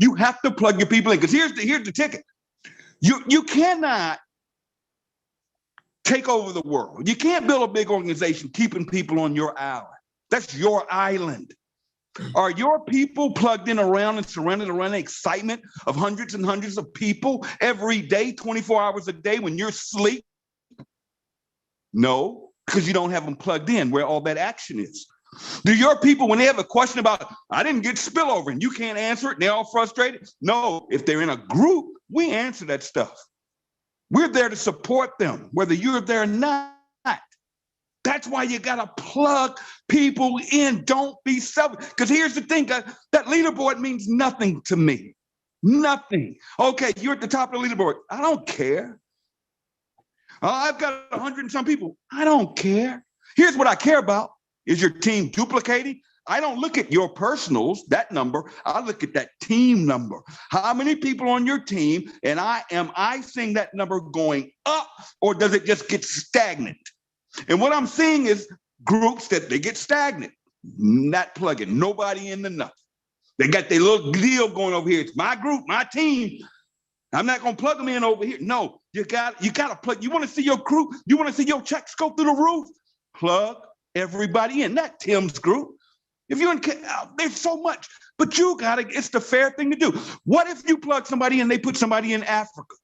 you have to plug your people in. Because here's the ticket. You cannot take over the world. You can't build a big organization keeping people on your island. That's your island. Are your people plugged in around and surrounded around the excitement of hundreds and hundreds of people every day, 24 hours a day when you're asleep? No, because you don't have them plugged in where all that action is. Do your people, when they have a question about, I didn't get spillover, and you can't answer it, and they're all frustrated? No, if they're in a group, we answer that stuff. We're there to support them, whether you're there or not. That's why you got to plug people in. Don't be selfish. Because here's the thing, that leaderboard means nothing to me. Nothing. Okay, you're at the top of the leaderboard. I don't care. I've got 100 and some people. I don't care. Here's what I care about. Is your team duplicating? I don't look at your personals, that number. I look at that team number. How many people on your team, and am I seeing that number going up, or does it just get stagnant? And what I'm seeing is groups that they get stagnant, not plugging nobody in enough. They got their little deal going over here. It's my group, my team. I'm not going to plug them in over here. No, you got to plug. You want to see your crew? You want to see your checks go through the roof? Plug everybody in. Not Tim's group. If you're in, there's so much, but it's the fair thing to do. What if you plug somebody in, they put somebody in Africa?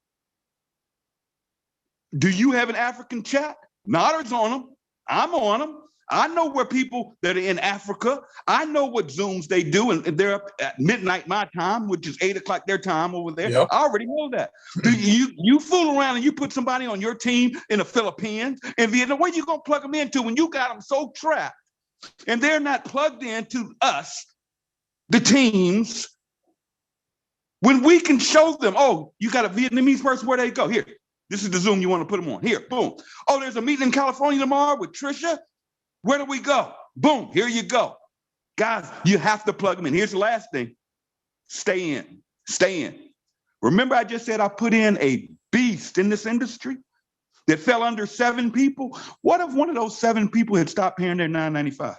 Do you have an African chat? Notter's on them. I'm on them. I know where people that are in Africa, I know what Zooms they do, and they're up at midnight my time, which is 8 o'clock their time over there. Yep. I already know that. You fool around and you put somebody on your team in the Philippines and Vietnam, where you going to plug them into when you got them so trapped and they're not plugged into us, the teams, when we can show them, oh, you got a Vietnamese person, where they go? Here. This is the Zoom you want to put them on. Here, boom. Oh, there's a meeting in California tomorrow with Trisha. Where do we go? Boom, here you go. Guys, you have to plug them in. Here's the last thing. Stay in. Stay in. Remember I just said I put in a beast in this industry that fell under 7 people? What if one of those 7 people had stopped paying their $9.95?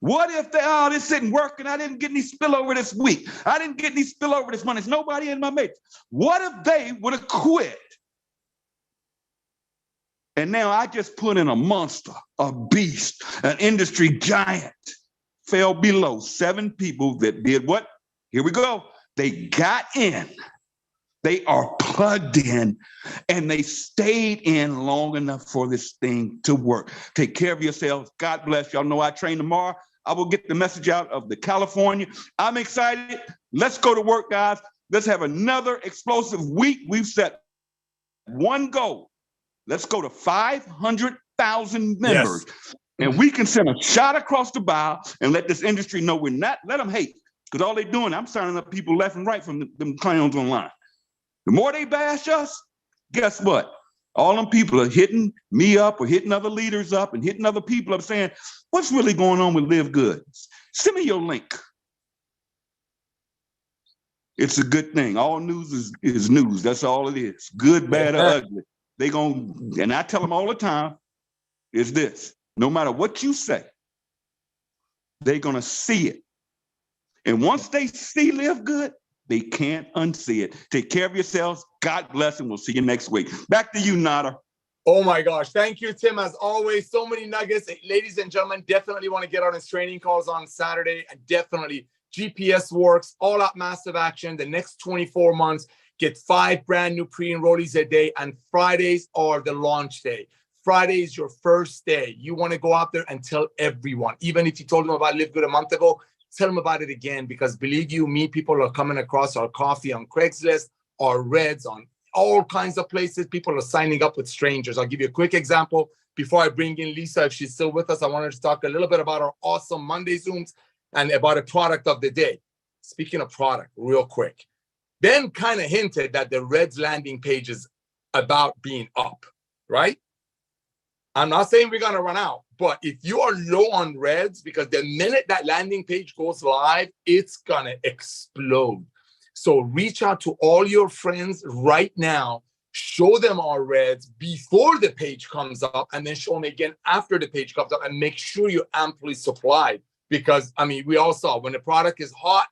What if this didn't work and I didn't get any spillover this week? I didn't get any spillover this month. There's nobody in my mates. What if they would have quit? And now I just put in a monster, a beast, an industry giant, fell below 7 people that did what? Here we go. They got in. They are plugged in, and they stayed in long enough for this thing to work. Take care of yourselves. God bless. Y'all know I train tomorrow. I will get the message out of the California. I'm excited. Let's go to work, guys. Let's have another explosive week. We've set one goal. Let's go to 500,000 members. Yes. And we can send a shot across the bow and let this industry know we're not, let them hate. Because all they're doing, I'm signing up people left and right from them clowns online. The more they bash us, guess what? All them people are hitting me up or hitting other leaders up and hitting other people up saying, what's really going on with LiveGood? Send me your link. It's a good thing. All news is news. That's all it is. Good, bad, or ugly. And I tell them all the time, is this. No matter what you say, they're going to see it. And once they see Live Good, they can't unsee it. Take care of yourselves. God bless, and we'll see you next week. Back to you, Nada. Oh my gosh. Thank you, Tim. As always, so many nuggets. Ladies and gentlemen, definitely want to get on his training calls on Saturday. And definitely GPS works, all out massive action. The next 24 months, get 5 brand new pre-enrollees a day. And Fridays are the launch day. Friday is your first day. You want to go out there and tell everyone. Even if you told them about Live Good a month ago, tell them about it again, because believe you me, people are coming across our coffee on Craigslist, our Reds, on all kinds of places. People are signing up with strangers. I'll give you a quick example. Before I bring in Lisa, if she's still with us, I wanted to talk a little bit about our awesome Monday Zooms and about a product of the day. Speaking of product, real quick. Ben kind of hinted that the Reds landing page is about being up, right? I'm not saying we're going to run out, but if you are low on Reds, because the minute that landing page goes live, it's going to explode. So reach out to all your friends right now, show them our Reds before the page comes up, and then show them again after the page comes up, and make sure you're amply supplied. Because, I mean, we all saw when the product is hot,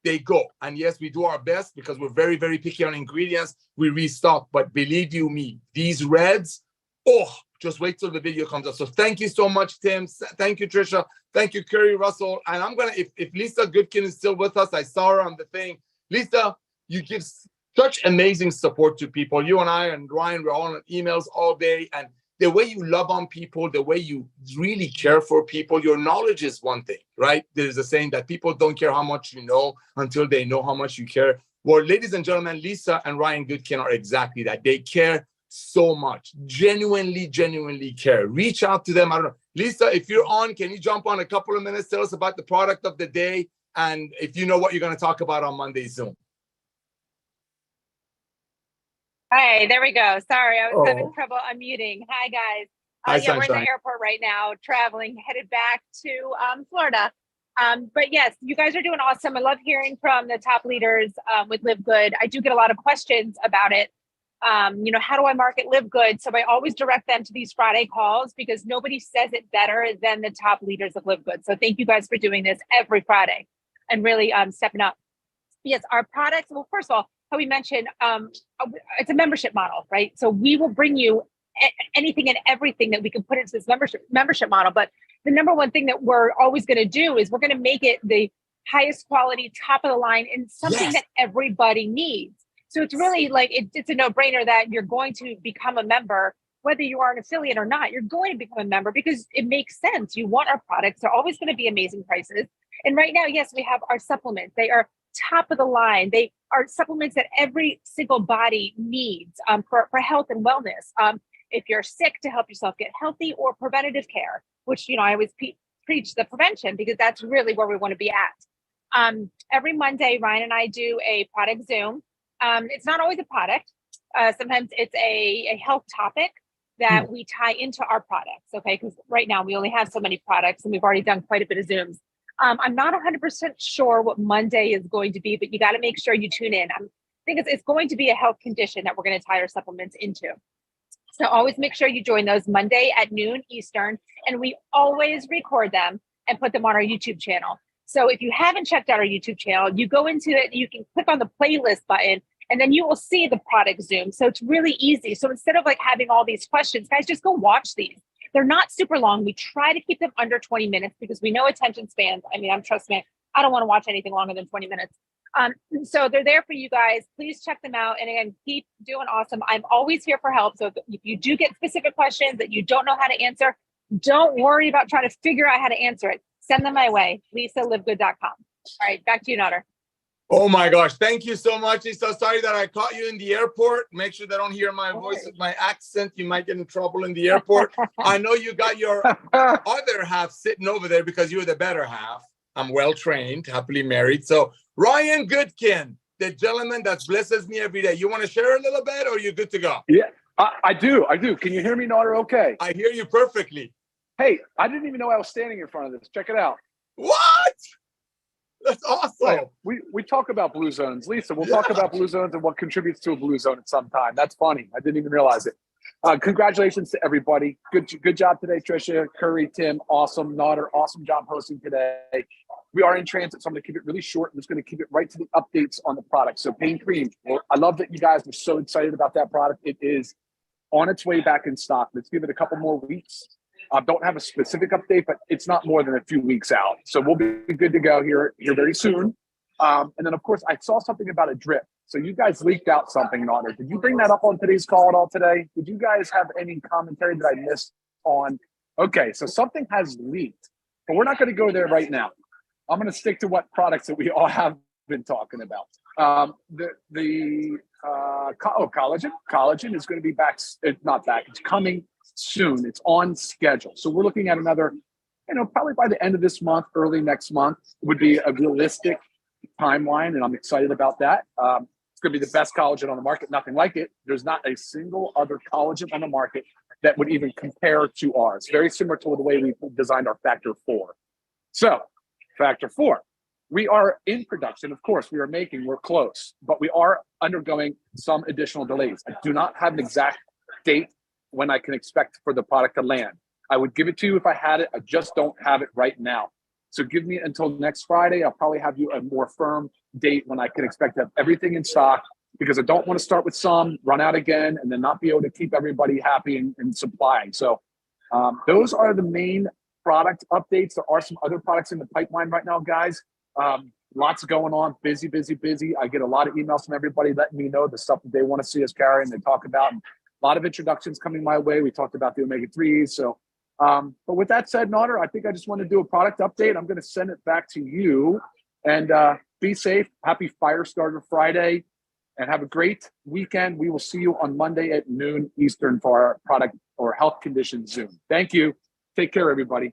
they go. And yes, we do our best because we're very, very picky on ingredients. We restock. But believe you me, these Reds, oh, just wait till the video comes up. So thank you so much, Tim. Thank you, Trisha. Thank you, Curry Russell. And I'm going to, if Lisa Goodkin is still with us, I saw her on the thing. Lisa, you give such amazing support to people. You and I and Ryan, we're all on emails all day. And the way you love on people, the way you really care for people, your knowledge is one thing, right? There's a saying that people don't care how much you know until they know how much you care. Well, ladies and gentlemen, Lisa and Ryan Goodkin are exactly that. They care so much, genuinely care. Reach out to them. I don't know. Lisa, if you're on, can you jump on a couple of minutes? Tell us about the product of the day. And if you know what you're going to talk about on Monday's Zoom. Hi, there we go. Sorry, I was having trouble unmuting. Hi, guys. Hi, yeah, we're in Sunshine. the airport right now, traveling, headed back to Florida. But yes, you guys are doing awesome. I love hearing from the top leaders with Live Good. I do get a lot of questions about it. You know, how do I market Live Good? So I always direct them to these Friday calls because nobody says it better than the top leaders of Live Good. So thank you guys for doing this every Friday and really stepping up. Yes, our products. Well, first of all, how we mentioned, it's a membership model, right? So we will bring you anything and everything that we can put into this membership model. But the number one thing that we're always going to do is we're going to make it the highest quality, top of the line, and something that everybody needs. So it's really like, it's a no-brainer that you're going to become a member, whether you are an affiliate or not. You're going to become a member because it makes sense. You want our products. They're always going to be amazing prices. And right now, yes, we have our supplements. They are top of the line. They are supplements that every single body needs for health and wellness. If you're sick, to help yourself get healthy, or preventative care, which, you know, I always preach the prevention because that's really where we want to be at. Every Monday, Ryan and I do a product Zoom. It's not always a product. Sometimes it's a health topic that we tie into our products, okay? Because right now we only have so many products and we've already done quite a bit of Zooms. I'm not 100% sure what Monday is going to be, but you got to make sure you tune in. I think it's going to be a health condition that we're going to tie our supplements into. So always make sure you join those Monday at noon Eastern, and we always record them and put them on our YouTube channel. So if you haven't checked out our YouTube channel, you go into it, you can click on the playlist button, and then you will see the product Zoom. So it's really easy. So instead of like having all these questions, guys, just go watch these. They're not super long. We try to keep them under 20 minutes because we know attention spans. I mean, trust me, I don't want to watch anything longer than 20 minutes. So they're there for you guys. Please check them out. And again, keep doing awesome. I'm always here for help. So if you do get specific questions that you don't know how to answer, don't worry about trying to figure out how to answer it. Send them my way, LisaLiveGood.com. All right, back to you, Nader. Oh my gosh. Thank you so much, Lisa. Sorry that I caught you in the airport. Make sure they don't hear my voice with my accent. You might get in trouble in the airport. I know you got your other half sitting over there because you're the better half. I'm well trained, happily married. So Ryan Goodkin, the gentleman that blesses me every day. You want to share a little bit or are you good to go? Yeah, I do. Can you hear me, Nader? Okay. I hear you perfectly. Hey, I didn't even know I was standing in front of this. Check it out. What? That's awesome. Right. We talk about blue zones. Lisa, we'll talk about blue zones and what contributes to a blue zone at some time. That's funny. I didn't even realize it. Congratulations to everybody. Good job today, Trisha, Curry, Tim. Awesome. Nodder, awesome job hosting today. We are in transit, so I'm going to keep it really short. I'm just going to keep it right to the updates on the product. So Pain Cream, well, I love that you guys are so excited about that product. It is on its way back in stock. Let's give it a couple more weeks. Don't have a specific update, but it's not more than a few weeks out. So we'll be good to go here very soon. And then, of course, I saw something about a drip. So you guys leaked out something, Nodder. Did you bring that up on today's call at all today? Did you guys have any commentary that I missed on? Okay, so something has leaked, but we're not going to go there right now. I'm going to stick to what products that we all have been talking about. Collagen. Collagen is going to be back. It's not back. It's coming soon. It's on schedule. So we're looking at another, probably by the end of this month, early next month would be a realistic timeline, and I'm excited about that. It's going to be the best collagen on the market. Nothing like it. There's not a single other collagen on the market that would even compare to ours. Very similar to the way we designed our Factor 4. So, Factor 4. We are in production. Of course, we're close, but we are undergoing some additional delays. I do not have an exact date when I can expect for the product to land. I would give it to you if I had it. I just don't have it right now. So give me until next Friday. I'll probably have you a more firm date when I can expect to have everything in stock, because I don't want to start with some, run out again, and then not be able to keep everybody happy and supplying. So those are the main product updates. There are some other products in the pipeline right now, guys. Lots going on, busy. I get a lot of emails from everybody letting me know the stuff that they want to see us carry and they talk about. And a lot of introductions coming my way. We talked about the omega-3s. So, but with that said, Nodder, I think I just want to do a product update. I'm going to send it back to you, and be safe. Happy Firestarter Friday, and have a great weekend. We will see you on Monday at noon Eastern for our product or health condition Zoom. Thank you. Take care, everybody.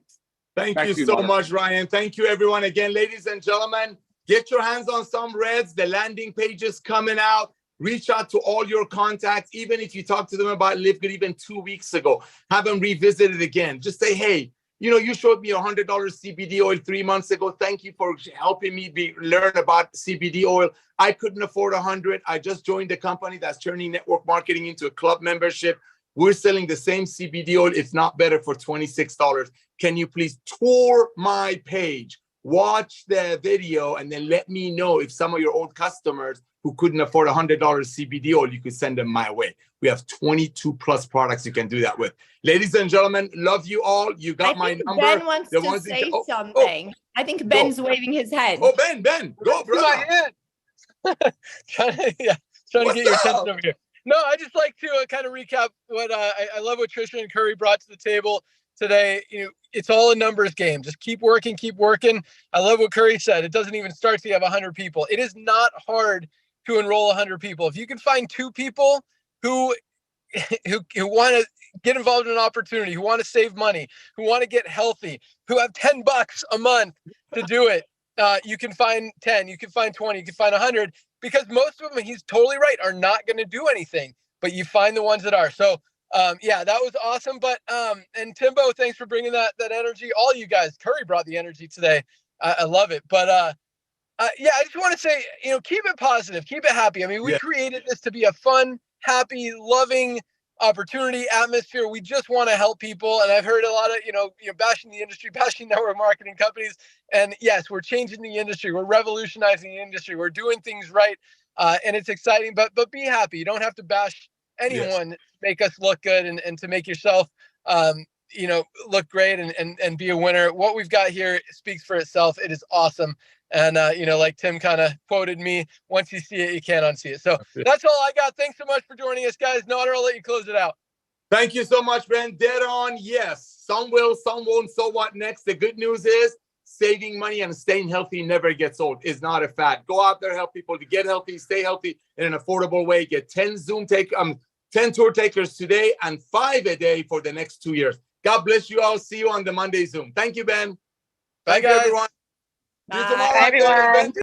Thank you so much, Ryan. Thank you, everyone. Again, ladies and gentlemen, get your hands on some Reds. The landing page is coming out. Reach out to all your contacts, even if you talked to them about LiveGood even 2 weeks ago. Have them revisit it again. Just say, hey, you showed me $100 CBD oil 3 months ago. Thank you for helping me learn about CBD oil. I couldn't afford 100. I just joined a company that's turning network marketing into a club membership. We're selling the same CBD oil, if not better, for $26. Can you please tour my page, watch the video, and then let me know if some of your old customers who couldn't afford $100 CBD oil, you could send them my way. We have 22 plus products you can do that with. Ladies and gentlemen, love you all. You got my number. Ben wants to say something. I think Ben's waving his head. Oh, Ben, go, bro. Trying to get your attention over here. No, I just like to kind of recap what I love what Trisha and Curry brought to the table today. It's all a numbers game. Just keep working. I love what Curry said. It doesn't even start till you have 100 people. It is not hard to enroll 100 people. If you can find 2 people who want to get involved in an opportunity, who want to save money, who want to get healthy, who have $10 a month to do it, you can find 10, you can find 20, you can find 100, because most of them, he's totally right, are not going to do anything, but you find the ones that are. So yeah, that was awesome. But and Timbo, thanks for bringing that energy. All you guys, Curry brought the energy today. I love it. But yeah, I just want to say, keep it positive, keep it happy. I mean, we created this to be a fun, happy, loving opportunity atmosphere. We just want to help people. And I've heard a lot of, bashing the industry, bashing network marketing companies. And yes, we're changing the industry. We're revolutionizing the industry. We're doing things right. And it's exciting, but be happy. You don't have to bash anyone to make us look good and to make yourself, look great and be a winner. What we've got here speaks for itself. It is awesome. And, like Tim kind of quoted me, once you see it, you can't unsee it. So that's all I got. Thanks so much for joining us, guys. Nodder, I'll let you close it out. Thank you so much, Ben. Dead on. Yes, some will, some won't. So what next? The good news is saving money and staying healthy never gets old. Is not a fad. Go out there, help people to get healthy, stay healthy in an affordable way. Get 10 10 tour takers today and 5 a day for the next 2 years. God bless you all. See you on the Monday Zoom. Thank you, Ben. Bye, Thank you, guys. everyone. Bye. See you tomorrow. Bye, everyone.